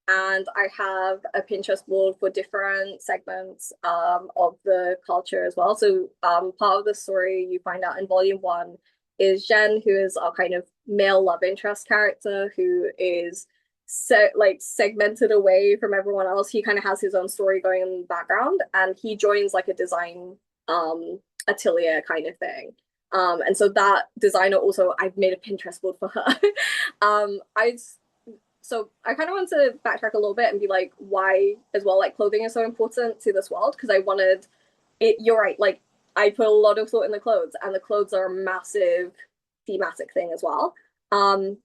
and I have a Pinterest board for different segments of the culture as well. So part of the story you find out in volume 1 is Jen, who is our kind of male love interest character, who is like segmented away from everyone else. He kind of has his own story going in the background, and he joins like a design atelier kind of thing. And so that designer also, I've made a Pinterest board for her. I so I kind of want to backtrack a little bit and be like, why as well, like clothing is so important to this world, because I wanted it. You're right, like I put a lot of thought in the clothes, and the clothes are a massive thematic thing as well. Um,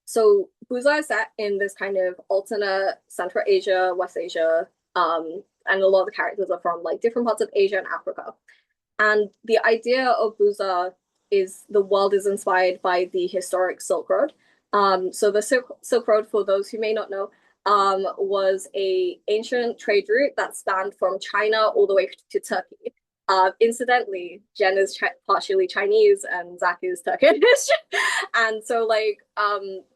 so BUUZA is set in this kind of alternate Central Asia, West Asia, and a lot of the characters are from like different parts of Asia and Africa. And the idea of BUUZA is the world is inspired by the historic Silk Road. So the Silk Road, for those who may not know, was a ancient trade route that spanned from China all the way to Turkey. Incidentally, Jen is partially Chinese and Zach is Turkish. And so like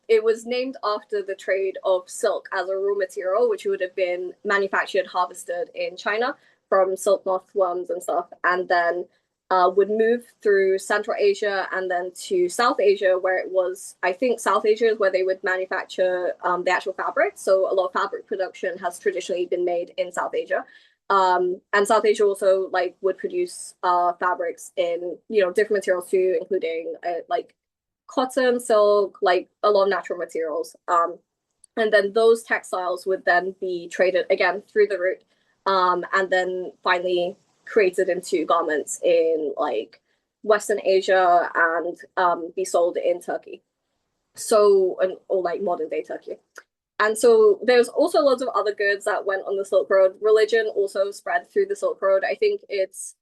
it was named after the trade of silk as a raw material, which would have been manufactured, harvested in China from silk mothworms and stuff, and then would move through Central Asia and then to South Asia, where it was, I think South Asia is where they would manufacture the actual fabric. So a lot of fabric production has traditionally been made in South Asia. And South Asia also like would produce fabrics in, you know, different materials too, including like cotton, silk, like a lot of natural materials. And then those textiles would then be traded again through the route, and then finally created into garments in like Western Asia and be sold in Turkey. So, or like modern day Turkey. And so there's also loads of other goods that went on the Silk Road. Religion also spread through the Silk Road. I think it's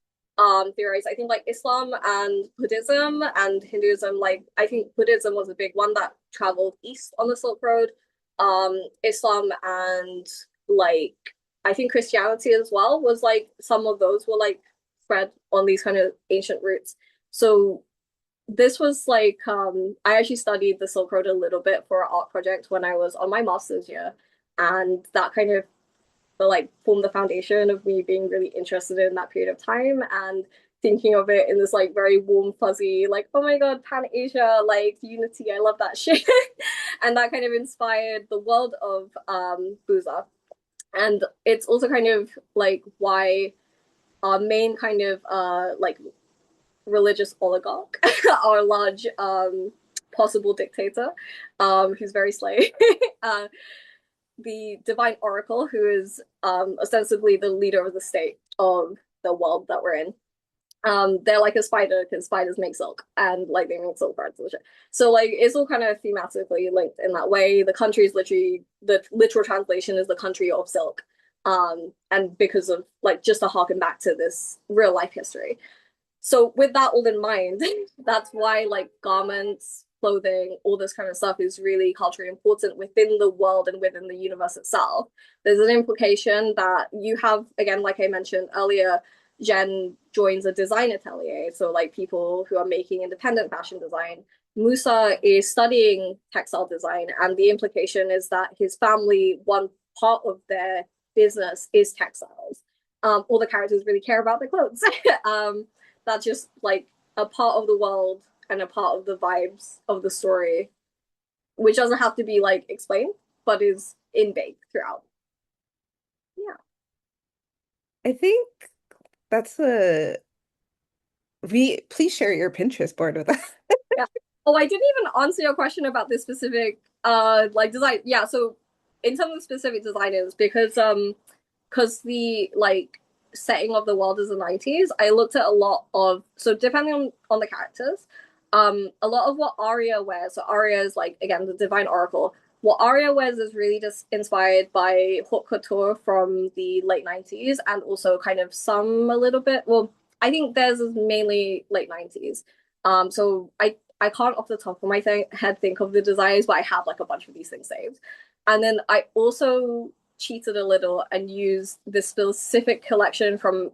theorized, I think like Islam and Buddhism and Hinduism, like I think Buddhism was a big one that traveled east on the Silk Road. Islam and like I think Christianity as well was like some of those were like spread on these kind of ancient routes. So this was like I actually studied the Silk Road a little bit for an art project when I was on my master's year, and that kind of like formed the foundation of me being really interested in that period of time and thinking of it in this like very warm, fuzzy, like, oh my God, Pan Asia, like unity, I love that shit. And that kind of inspired the world of BUUZA. And it's also kind of like why our main kind of like religious oligarch, our large possible dictator, who's very slay, uh, the divine oracle, who is ostensibly the leader of the state of the world that we're in. They're like a spider because spiders make silk and like they make silk threads and shit. So like it's all kind of thematically linked in that way. The country is literally the literal translation is the country of silk. And because of like just to harken back to this real life history. So with that all in mind, that's why like garments, clothing, all this kind of stuff is really culturally important within the world and within the universe itself. There's an implication that you have, again, like I mentioned earlier, Jen joins a design atelier. So like people who are making independent fashion design. Musa is studying textile design, and the implication is that his family, one part of their business is textiles. All the characters really care about their clothes. That's just like a part of the world and a part of the vibes of the story, which doesn't have to be like explained, but is in bake throughout. Yeah. I think that's a we please share your Pinterest board with us. Yeah. Oh, I didn't even answer your question about this specific like design. Yeah, so in terms of specific designers, because the like setting of the world is the 90s, I looked at a lot of so depending on the characters, a lot of what Arya wears. So Arya is like again the divine oracle. What Arya wears is really just inspired by haute couture from the late 90s and also kind of some a little bit. Well, I think theirs is mainly late 90s. So I can't off the top of my head think of the designers, but I have like a bunch of these things saved. And then I also cheated a little and used this specific collection from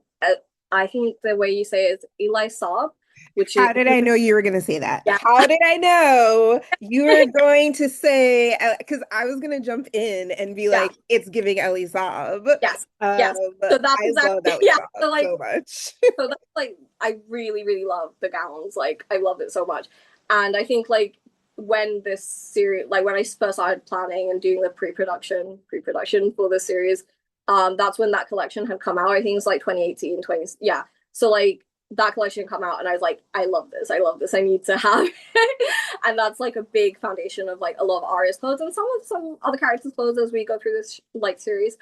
I think the way you say it is Eli Saab, which is How did I know you were going to say that? yeah, How did I know you were going to say, because I was going to jump in and be yeah, like, it's giving Ellie Saab. yes, yes. So that's I love exactly Ellie yeah. Saab So like so much. so that's like I really really love the gowns. Like I love it so much, and I think like when this series, like when I first started planning and doing the pre-production for the series, that's when that collection had come out. I think it's like 2018, 20, yeah. So like that collection come out and I was like, I love this. I love this. I need to have it. And that's like a big foundation of like a lot of Arya's clothes and some other characters' clothes as we go through this like series.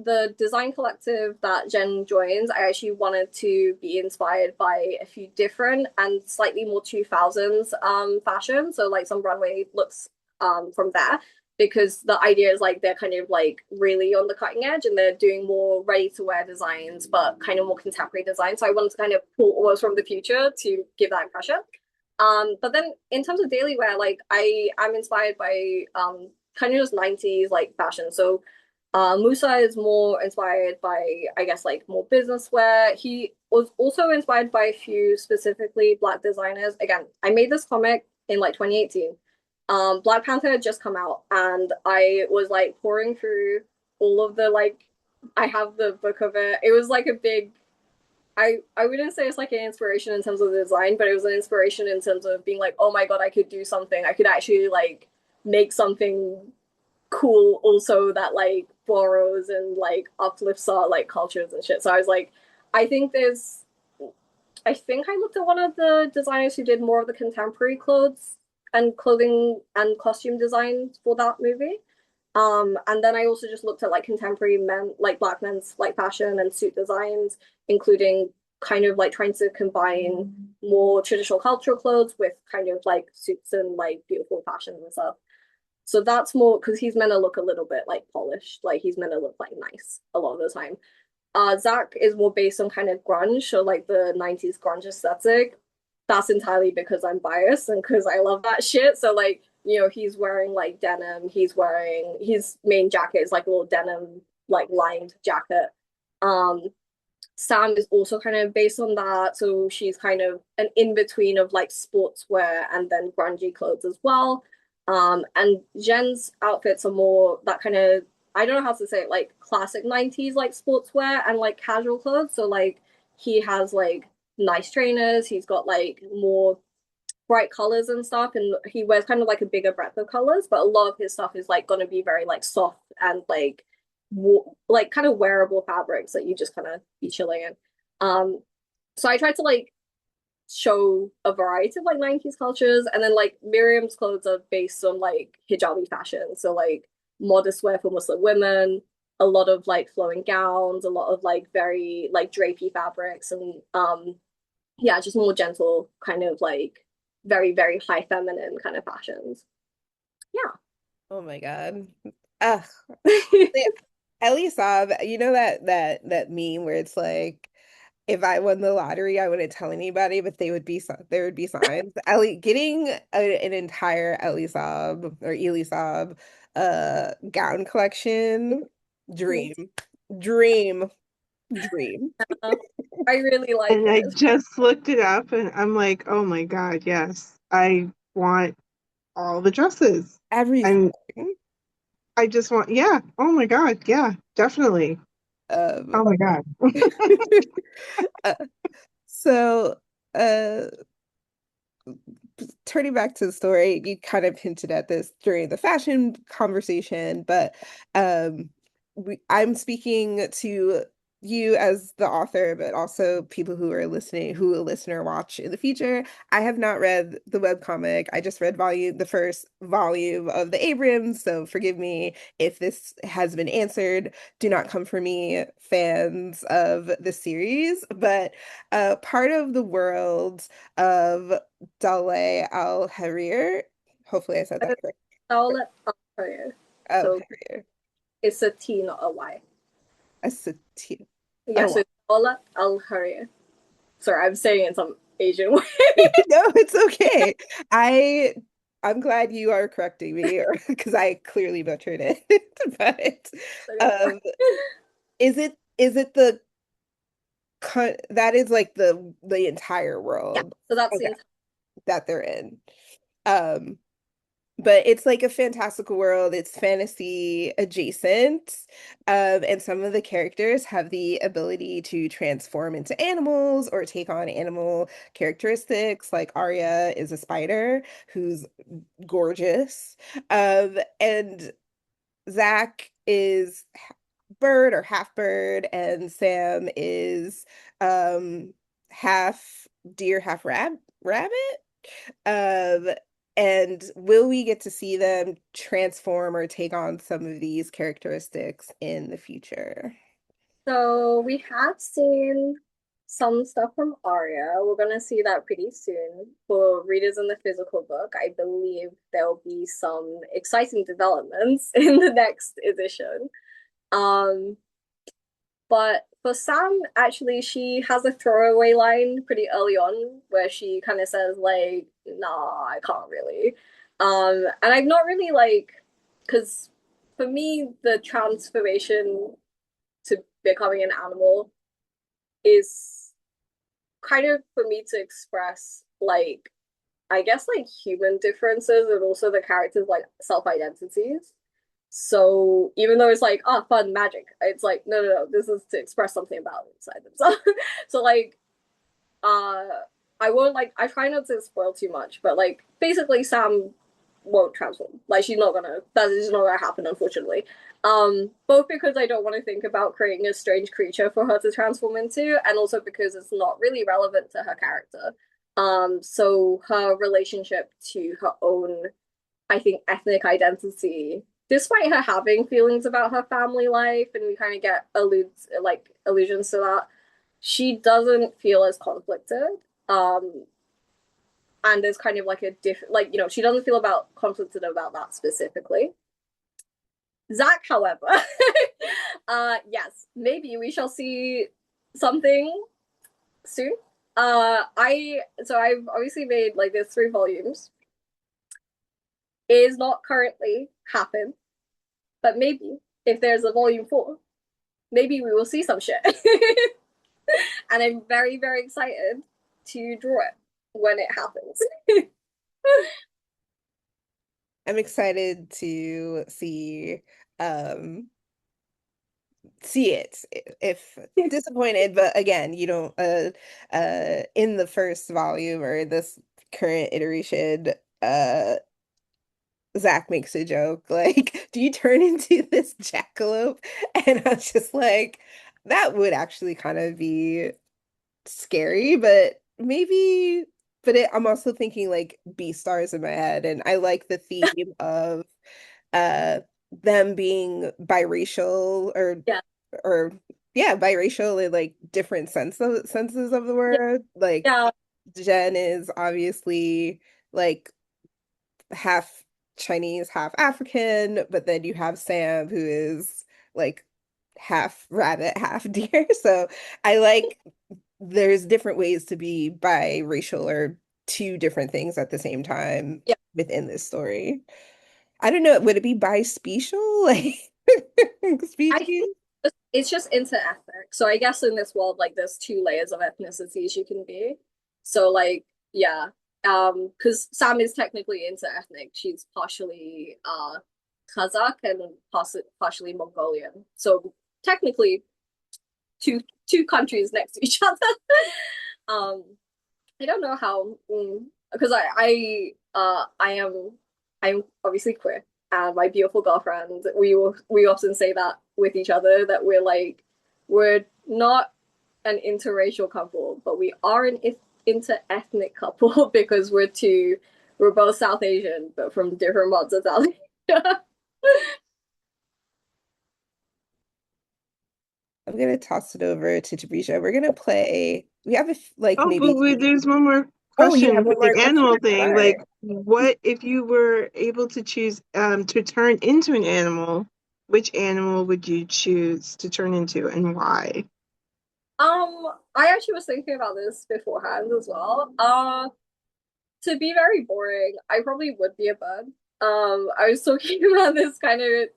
The design collective that Jen joins, I actually wanted to be inspired by a few different and slightly more 2000s fashion. So like some runway looks from there because the idea is like they're kind of like really on the cutting edge and they're doing more ready to wear designs, but kind of more contemporary design. So I wanted to kind of pull almost from the future to give that impression. But then in terms of daily wear, like I am inspired by kind of just 90s like fashion. So Musa is more inspired by, I guess, like more business wear. He was also inspired by a few specifically Black designers. Again, I made this comic in like 2018. Black Panther had just come out, and I was like pouring through all of the like. I have the book of it. It was like a big. I wouldn't say it's like an inspiration in terms of the design, but it was an inspiration in terms of being like, oh my God, I could do something. I could actually like make something cool also that like borrows and like uplifts our like cultures and shit. So I was like, I think there's I think I looked at one of the designers who did more of the contemporary clothes and clothing and costume designs for that movie. And then I also just looked at like contemporary men, like black men's like fashion and suit designs, including kind of like trying to combine more traditional cultural clothes with kind of like suits and like beautiful fashion and stuff. So that's more because he's meant to look a little bit like polished, like he's meant to look like nice a lot of the time. Zach is more based on kind of grunge, so like the 90s grunge aesthetic. That's entirely because I'm biased and because I love that shit. So like, you know, he's wearing like denim, he's wearing his main jacket is like a little denim, like lined jacket. Um, Sam is also kind of based on that. So she's kind of an in-between of like sportswear and then grungy clothes as well. And Jen's outfits are more that kind of, I don't know how to say it, like classic 90s like sportswear and like casual clothes. So like he has like nice trainers, he's got like more bright colors and stuff, and he wears kind of like a bigger breadth of colors, but a lot of his stuff is like gonna be very like soft and like kind of wearable fabrics that you just kind of be chilling in. So I tried to like show a variety of like 90s cultures, and then like Miriam's clothes are based on like hijabi fashion, so like modest wear for Muslim women, a lot of like flowing gowns, a lot of like very like drapey fabrics, and yeah, just more gentle kind of like very, very high feminine kind of fashions. Oh my God. Ugh. Yeah. Ellie Saab, you know that meme where it's like, if I won the lottery, I wouldn't tell anybody, but there would be signs. Ellie getting an entire Ellie Saab or Ellie Saab gown collection, Me dream, dream, dream. too. I really like And I it. just looked it up and I'm like, oh my God, yes. I want all the dresses. Everything. And I just want, yeah. Oh my God, yeah, definitely. Um, Oh my God. uh, so, uh, turning back to the story, you kind of hinted at this during the fashion conversation, but I'm speaking to you as the author, but also people who are listening, who will listen or watch in the future. I have not read the webcomic. I just read the first volume of the Abrams, so forgive me if this has been answered. Do not come for me, fans of the series, but part of the world of Dalai Al-Harir. Hopefully I said that correct. Charlotte Alcoyer. So Al-Harir. it's a T, not a Y. A satir. Yeah, Oh, so wow. it's Charlotte Alcoyer. Sorry, I'm saying it in some Asian way. No, it's okay. I I'm glad you are correcting me, or because I clearly butchered it. But um, is it that is like the entire Yeah, world, so that's the okay, entire. that they're in. Um, but it's like a fantastical world. It's fantasy adjacent. And some of the characters have the ability to transform into animals or take on animal characteristics. Like Arya is a spider who's gorgeous. And Zach is bird or half bird, and Sam is um half deer, half rabbit. Um, and will we get to see them transform or take on some of these characteristics in the future? So we have seen some stuff from Aria. We're gonna see that pretty soon. For readers in the physical book, I believe there'll be some exciting developments in the next edition. Um, But for Sam, actually, she has a throwaway line pretty early on where she kind of says, like, nah, I can't really. And I've not really like, because for me, the transformation to becoming an animal is kind of for me to express, like, I guess, like human differences and also the characters' like self identities. So even though it's like, ah, fun magic, it's like, no, no, no, this is to express something about inside themselves. So like, uh, I won't like, I try not to spoil too much, but like, basically, Sam won't transform. Like, that is not gonna happen, unfortunately. Both because I don't want to think about creating a strange creature for her to transform into, and also because it's not really relevant to her character. So her relationship to her own, I think, ethnic identity, despite her having feelings about her family life, and we kind of get allusions to that, she doesn't feel as conflicted. Um, and there's kind of like a different, like, she doesn't feel about conflicted about that specifically. Zach, however, yes, maybe we shall see something soon. I've obviously made like there's 3 volumes. It is not currently happened, but maybe if there's a volume 4, maybe we will see some shit. And I'm very, very excited to draw it when it happens. I'm excited to um see it. If disappointed, but again, you don't in the first volume or this current iteration, Zach makes a joke like, "Do you turn into this jackalope?" And I was just like, that would actually kind of be scary, but maybe. But I'm also thinking like Beastars in my head, and I like the theme of uh them being biracial Yeah, or yeah, biracial in like different senses of the yeah, word. Like yeah. Jen is obviously like half Chinese, half African, but then you have Sam who is like half rabbit, half deer. So I like there's different ways to be biracial or two different things at the same time Yeah. within this story. I don't know, would it be bispecial? Like I think species? it's just inter-ethnic. So I guess in this world, like there's two layers of ethnicities you can be. So like, yeah. Because Sam is technically inter-ethnic. She's partially Kazakh and partially Mongolian. So technically two two countries next to each other. um I don't know how because I'm obviously queer and my beautiful girlfriend we often say that with each other that we're not an interracial couple but we are an inter-ethnic couple because we're both South Asian but from different parts of South Asia. I'm gonna toss it over to Jabrisha. We're gonna play. We have like Oh, but maybe. wait, there's one more Oh, you question have with one the more question? animal All thing. right. Like, what if you were able to choose to turn into an animal? Which animal would you choose to turn into and why? I actually was thinking about this beforehand as well. To be very boring, I probably would be a bird. I was talking about this kind of.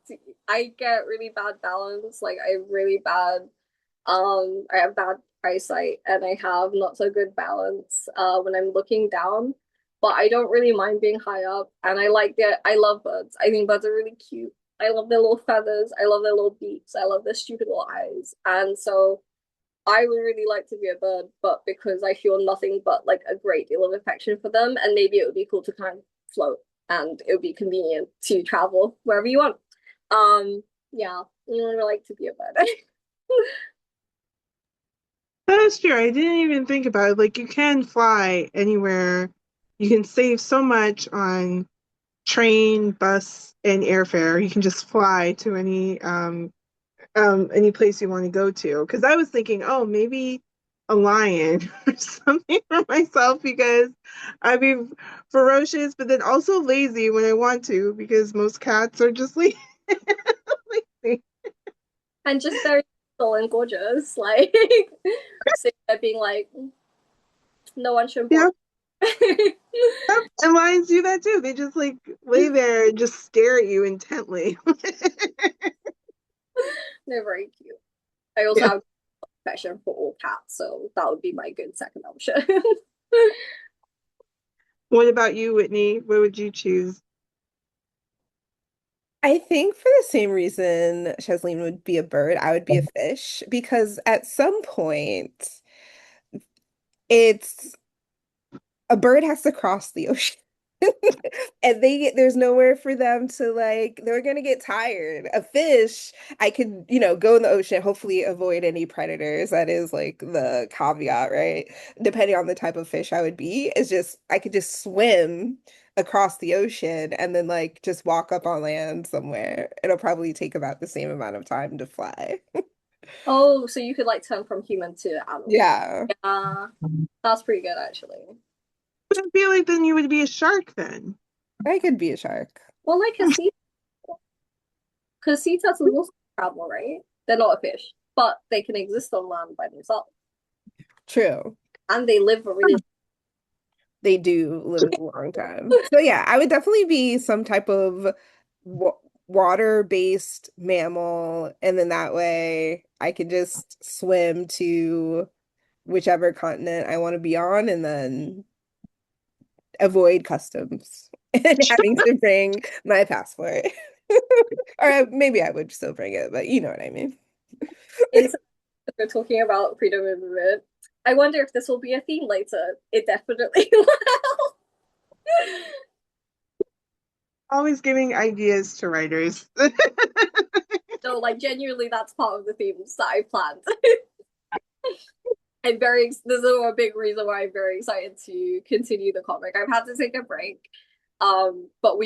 I get really bad balance. Like I really bad. I have bad eyesight, and I have not so good balance. When I'm looking down, but I don't really mind being high up, and I like the. I love birds. I think birds are really cute. I love their little feathers. I love their little beaks. I love their stupid little eyes, and so. I would really like to be a bird, but because I feel nothing but like a great deal of affection for them, and maybe it would be cool to kind of float and it would be convenient to travel wherever you want. Yeah, you would like to be a bird. That's true. I didn't even think about it. Like, you can fly anywhere. You can save so much on train, bus, and airfare. You can just fly to any place you want to go to. Because I was thinking, oh, maybe a lion or something for myself because I'd be ferocious, but then also lazy when I want to because most cats are just like lazy. And just very little and gorgeous, like sitting there being like, no one should Yeah, bother. and lions do that too. They just like lay there and just stare at you intently. They're very cute. I also Yeah. have affection for all cats, so that would be my good second option. What about you, Whitney? What would you choose? I think for the same reason Shazleen would be a bird, I would be a fish because at some point it's a bird has to cross the ocean. And there's nowhere for them to like they're gonna get tired. A fish, I could, go in the ocean, hopefully avoid any predators. That is like the caveat, right? Depending on the type of fish I would be, it's just I could just swim across the ocean and then like just walk up on land somewhere. It'll probably take about the same amount of time to fly. Oh, so you could like turn from human to animal. Yeah, Yeah, that's pretty good actually. But I feel like then you would be a shark then. I could be a shark. Well, like a sea, because sea turtles also travel, right? They're not a fish, but they can exist on land by themselves, True. and they live a really. They do live a long time. So yeah, I would definitely be some type of wa water-based mammal, and then that way I could just swim to whichever continent I want to be on and then avoid customs and having to bring my passport. Or maybe I would still bring it, but you know what I mean. In we're talking about freedom of movement. I wonder if this will be a theme later. It definitely will. Always giving ideas to writers. No, like genuinely, that's part of the themes that I planned. This is a big reason why I'm very excited to continue the comic. I've had to take a break. But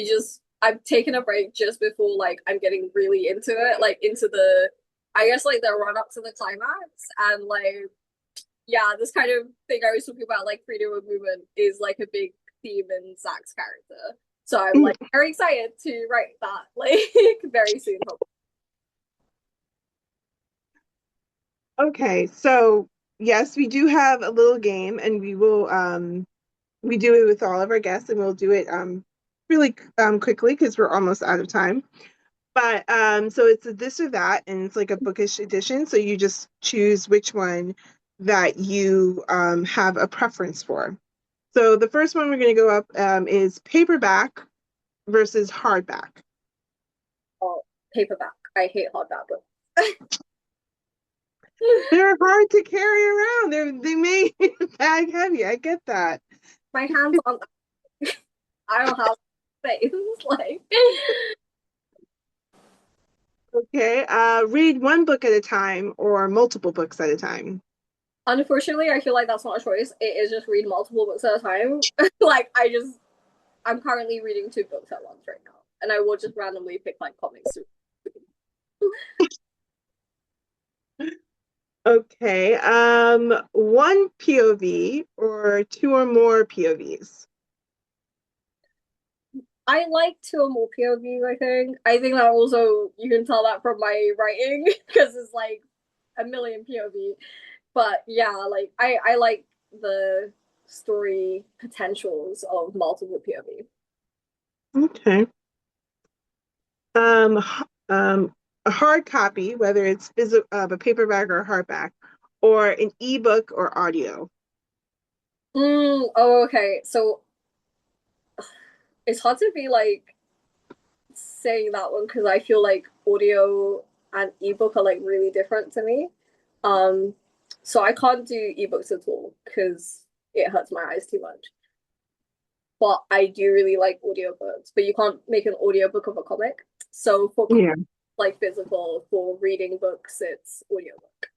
I've taken a break just before like I'm getting really into it, like into the I guess like the run up to the climax and like yeah, this kind of thing I was talking about, like freedom of movement is like a big theme in Zach's character. So I'm like very excited to write that like very soon. Okay, so yes, we do have a little game, and we do it with all of our guests, and we'll do it really quickly because we're almost out of time. But so it's a this or that, and it's like a bookish edition. So you just choose which one that you have a preference for. So the first one we're going to go up is paperback versus hardback. Oh, paperback. I hate hardback books. They're hard to carry around. They may bag heavy. I get that. My hands on I don't have space. Like Okay, read one book at a time or multiple books at a time. unfortunately, I feel like that's not a choice. It is just read multiple books at a time. I'm currently reading 2 books at once right now, and I will just randomly pick like comics. Okay, one POV or two or more POVs. I like 2 or more POVs. I think that also you can tell that from my writing because it's like a million POV. But yeah, like I like the story potentials of multiple POV. Okay. Um, a hard copy, whether it's a paperback or a hardback, or an ebook or audio. Oh, okay. So it's hard to be like saying that one because I feel like audio and ebook are like really different to me. Um, so I can't do ebooks at all because it hurts my eyes too much. But I do really like audiobooks, but you can't make an audiobook of a comic. So for Yeah. like physical, for reading books, it's audiobook.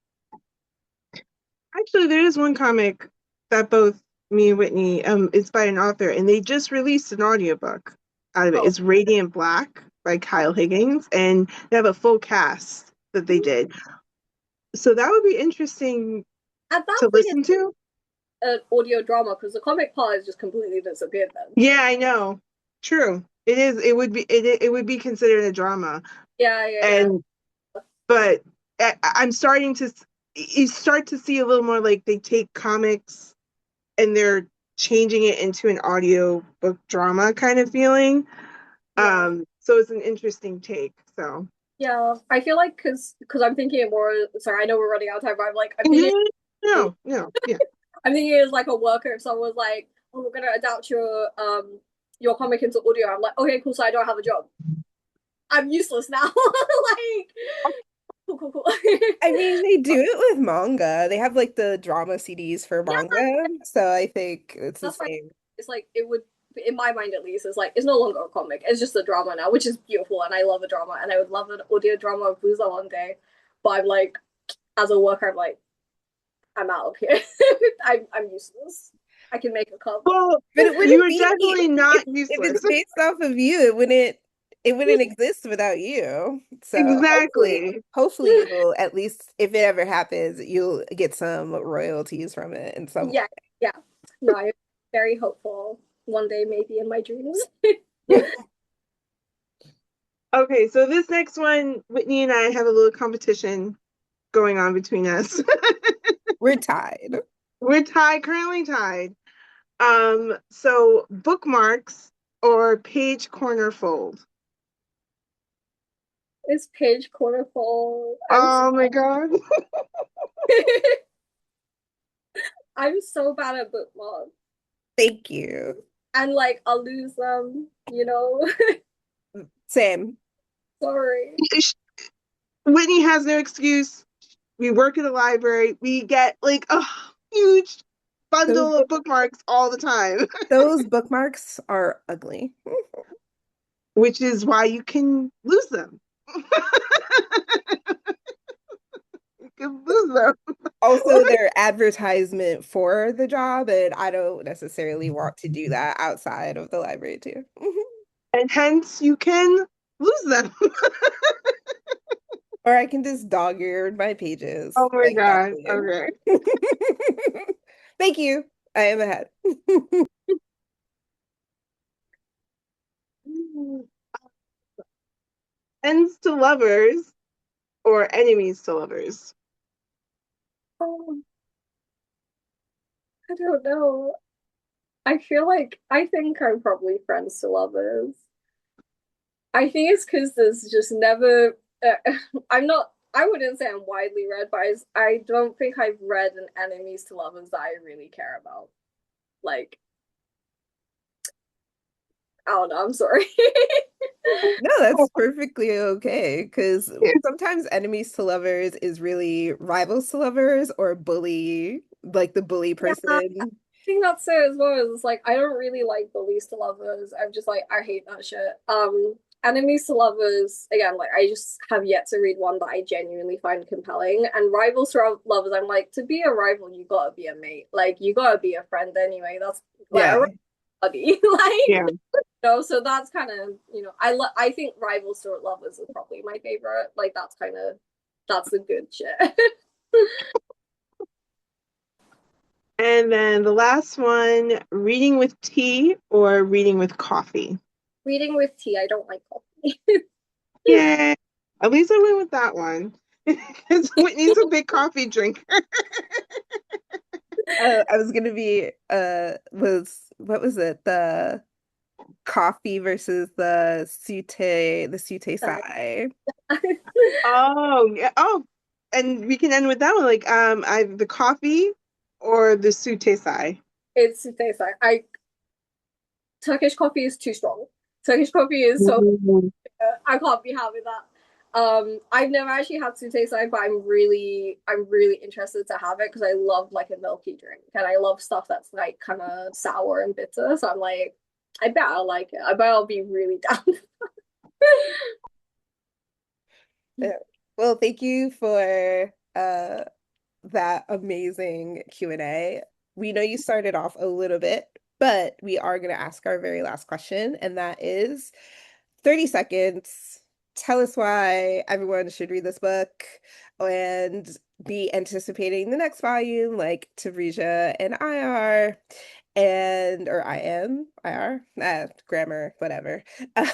Actually, there is one comic that both me and Whitney, it's by an author, and they just released an audiobook out of it. Oh, It's Radiant Black by Kyle Higgins, and they have a full cast that they did. So that would be interesting at that to point, it's listen to. an audio drama because the comic part has just completely disappeared then. Yeah, I know. True. It is. It would be considered a drama, Yeah, yeah, yeah. and but I'm starting to you start to see a little more like they take comics and they're changing it into an audio book drama kind of feeling. Yeah. So it's an interesting take. So Yeah, I feel like because I'm thinking more. Sorry, I know we're running out of time, but I'm thinking no, no, no, yeah. I'm thinking as like a worker. If someone was like, "Oh, we're gonna adapt your comic into audio," I'm like, "Okay, cool." So I don't have a job. I'm useless now. Like, cool, cool, cool. I mean, they do it with manga. They have like the drama CDs for Yeah, manga. So I think it's the that's why same. it's like it would in my mind at least. It's like it's no longer a comic. It's just a drama now, which is beautiful, and I love a drama, and I would love an audio drama of BUUZA one day. But I'm like, as a worker, I'm like, I'm out of here. I'm useless. I can make a cup. Well, But it you wouldn't are be definitely not if it's useless. based off of you, it wouldn't exist without you. So Exactly. hopefully you'll at least if it ever happens, you'll get some royalties from it in some Yeah, yeah. No, I'm very hopeful. One day, maybe in my dreams. way. Okay, so this next one, Whitney and I have a little competition going on between us. We're tied. We're tied, currently tied. So bookmarks or page corner fold. Is Page Cornerful? Oh my God. I'm so bad at bookmarks. Thank you. And like I'll lose them, you know. Same. Sorry. Whitney has no excuse. We work at a library. We get like a huge Those bundle of bookmarks all the time, those bookmarks are ugly. which is why you can lose them. You can lose them. Also, their advertisement for the job, and I don't necessarily want to do that outside of the library too. And hence you can lose them. Or I can just dog ear my pages Oh my like God. Shazleen. Okay. Thank you. I am ahead. Ends to lovers or enemies to lovers? Oh, I don't know. I feel like I think I'm probably friends to lovers. I think it's because there's just never. I'm not. I wouldn't say I'm widely read, but I don't think I've read an enemies to lovers that I really care about. Like, I don't know. I'm sorry. No, that's perfectly okay because Yeah. sometimes enemies to lovers is really rivals to lovers or bully, like the bully Yeah, I person. think that's it as well. It's like I don't really like bullies to lovers. I'm just like I hate that shit. Enemies to lovers again. Like I just have yet to read one that I genuinely find compelling. And rivals to lovers, I'm like to be a rival, you gotta be a mate. Like you gotta be a friend anyway. That's like Yeah. a buddy. Like Yeah. so that's kind of I think rivals to lovers is probably my favorite. Like that's the good shit. And then the last one, reading with tea or reading with coffee? Reading with tea, I don't like coffee. Yeah. At least I went with that one. Because Whitney's a big coffee drinker. I was gonna be was what was it? The coffee versus the sute sai. Oh, yeah. Oh, and we can end with that one. Like, I the coffee or the sutesai. It's tastes like I Turkish coffee is too strong. Turkish coffee is so Mm. I can't be having that. I've never actually had to taste like, but I'm really interested to have it because I love like a milky drink and I love stuff that's like kind of sour and bitter. So I'm like, I bet I'll like it. I bet I'll be really down. Yeah. Well, thank you for that amazing Q&A. We know you started off a little bit, but we are going to ask our very last question, and that is 30 seconds. Tell us why everyone should read this book and be anticipating the next volume, like Tavrija and I are, or I am, grammar, whatever.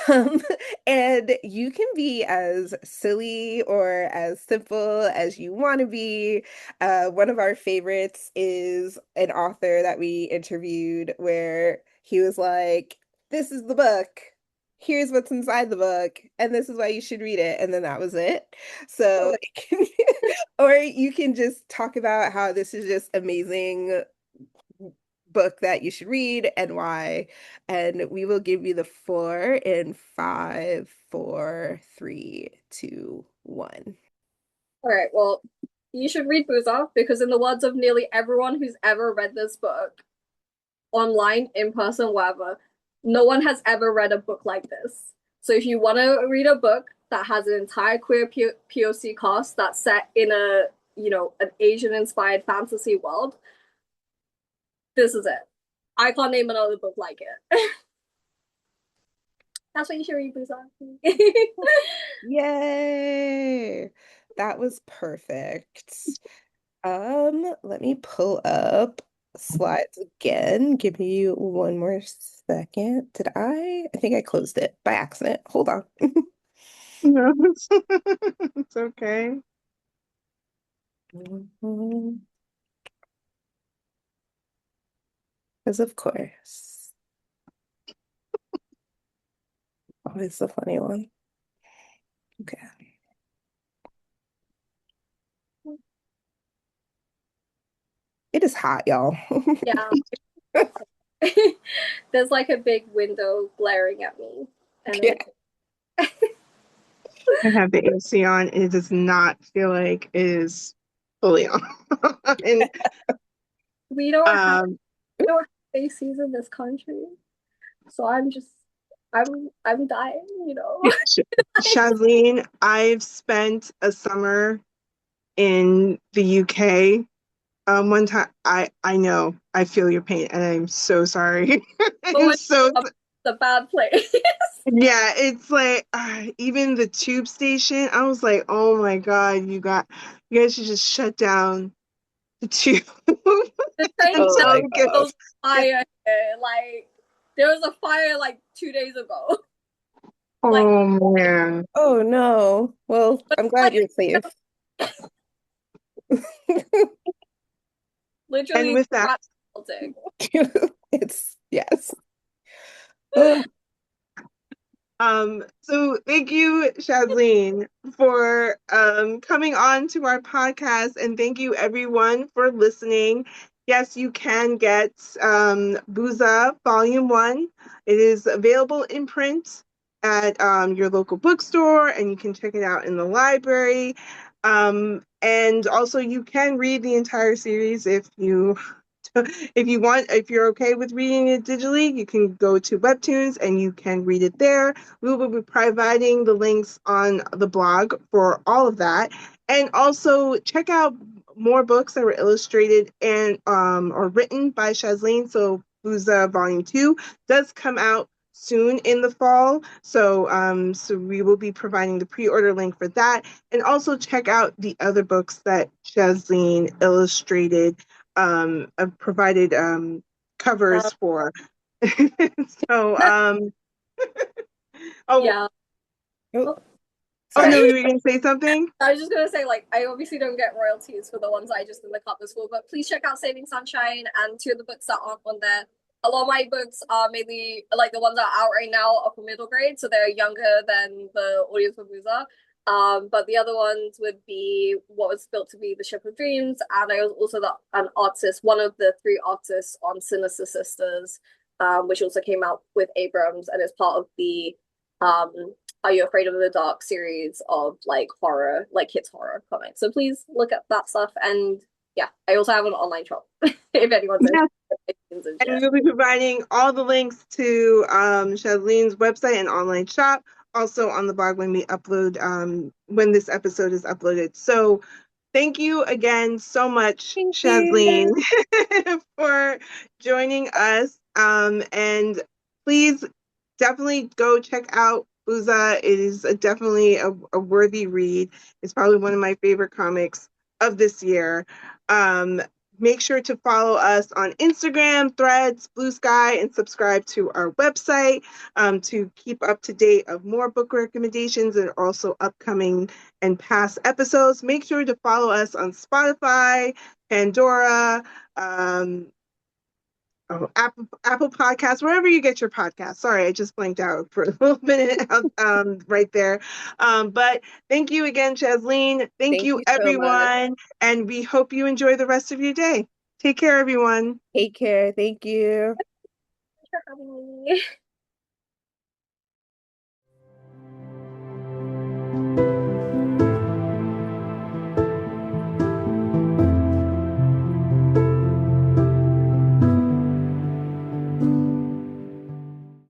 Um, and you can be as silly or as simple as you want to be. One of our favorites is an author that we interviewed where he was like, this is the book. Here's what's inside the book, and this is why you should read it. And then that was it. So, or you can just talk about how this is just amazing book that you should read and why. And we will give you the floor in 5, 4, 3, 2, 1. All right, well, you should read BUUZA because in the words of nearly everyone who's ever read this book, online, in person, wherever, no one has ever read a book like this. So if you want to read a book that has an entire queer POC cast that's set in an Asian inspired fantasy world, this is it. I can't name another book like it. That's what you should read, Busan. Yay! That was perfect. Let me pull up slides again. Give me one more second. Did I? I think I closed it by accident. Hold on. No, it's okay. Because of course, always the funny one. Okay. It is hot, y'all. Yeah. There's like a big window glaring at me, and Yeah. it's I have the AC on. It does not feel like it is fully on. And we don't have um, we don't have ACs in this country, so I'm dying, you know. Shazleen, I've spent a summer in the UK. One time, I know I feel your pain, and I'm so sorry. But I'm when so the bad place. yeah. It's like even the tube station. I was like, oh my God, you guys should just shut down the tube The train Oh until my it gosh. was fire here. Like there was a fire like 2 days ago. Like, Oh man. Oh no. Well, but I'm glad like you're safe. And literally with that, melting. It's yes. Oh, so thank you, Shazleen, for coming on to our podcast, and thank you everyone for listening. Yes, you can get BUUZA Volume 1. It is available in print at your local bookstore, and you can check it out in the library. And also, you can read the entire series if you if you're okay with reading it digitally, you can go to Webtoons and you can read it there. We will be providing the links on the blog for all of that. And also check out more books that were illustrated and or written by Shazleen. So BUUZA Volume 2 does come out soon in the fall. So we will be providing the pre-order link for that. And also check out the other books that Shazleen illustrated provided covers Um, for. so oh yeah. oh, Oh, oh sorry. no, you were gonna say something? I was just gonna say, like, I obviously don't get royalties for the ones I just in the cup this for, but please check out Saving Sunshine and two of the books that aren't on there. A lot of my books are mainly like the ones that are out right now are for middle grade, so they're younger than the audience for BUUZA. But the other ones would be what was built to be the Ship of Dreams, and I was also an artist, one of the three artists on Sinister Sisters, which also came out with Abrams and is part of the um Are You Afraid of the Dark series of like horror, like kids horror comics. So please look at that stuff. And yeah, I also have an online shop if anyone's Yes, interested in and shit. we'll be providing all the links to Shazleen's website and online shop also on the blog when we upload when this episode is uploaded. So thank you again so much, thank Shazleen, you. for joining us. And please definitely go check out BUUZA. It is definitely a worthy read. It's probably one of my favorite comics of this year. Um, Make sure to follow us on Instagram, Threads, Blue Sky, and subscribe to our website to keep up to date of more book recommendations and also upcoming and past episodes. Make sure to follow us on Spotify, Pandora, Apple Podcasts, wherever you get your podcasts. Sorry, I just blanked out for a little minute right there. But thank you again, Shazleen. Thank Thank you, you so much. everyone. And we hope you enjoy the rest of your day. Take care, everyone. Take care. Thank you. Thanks for having me.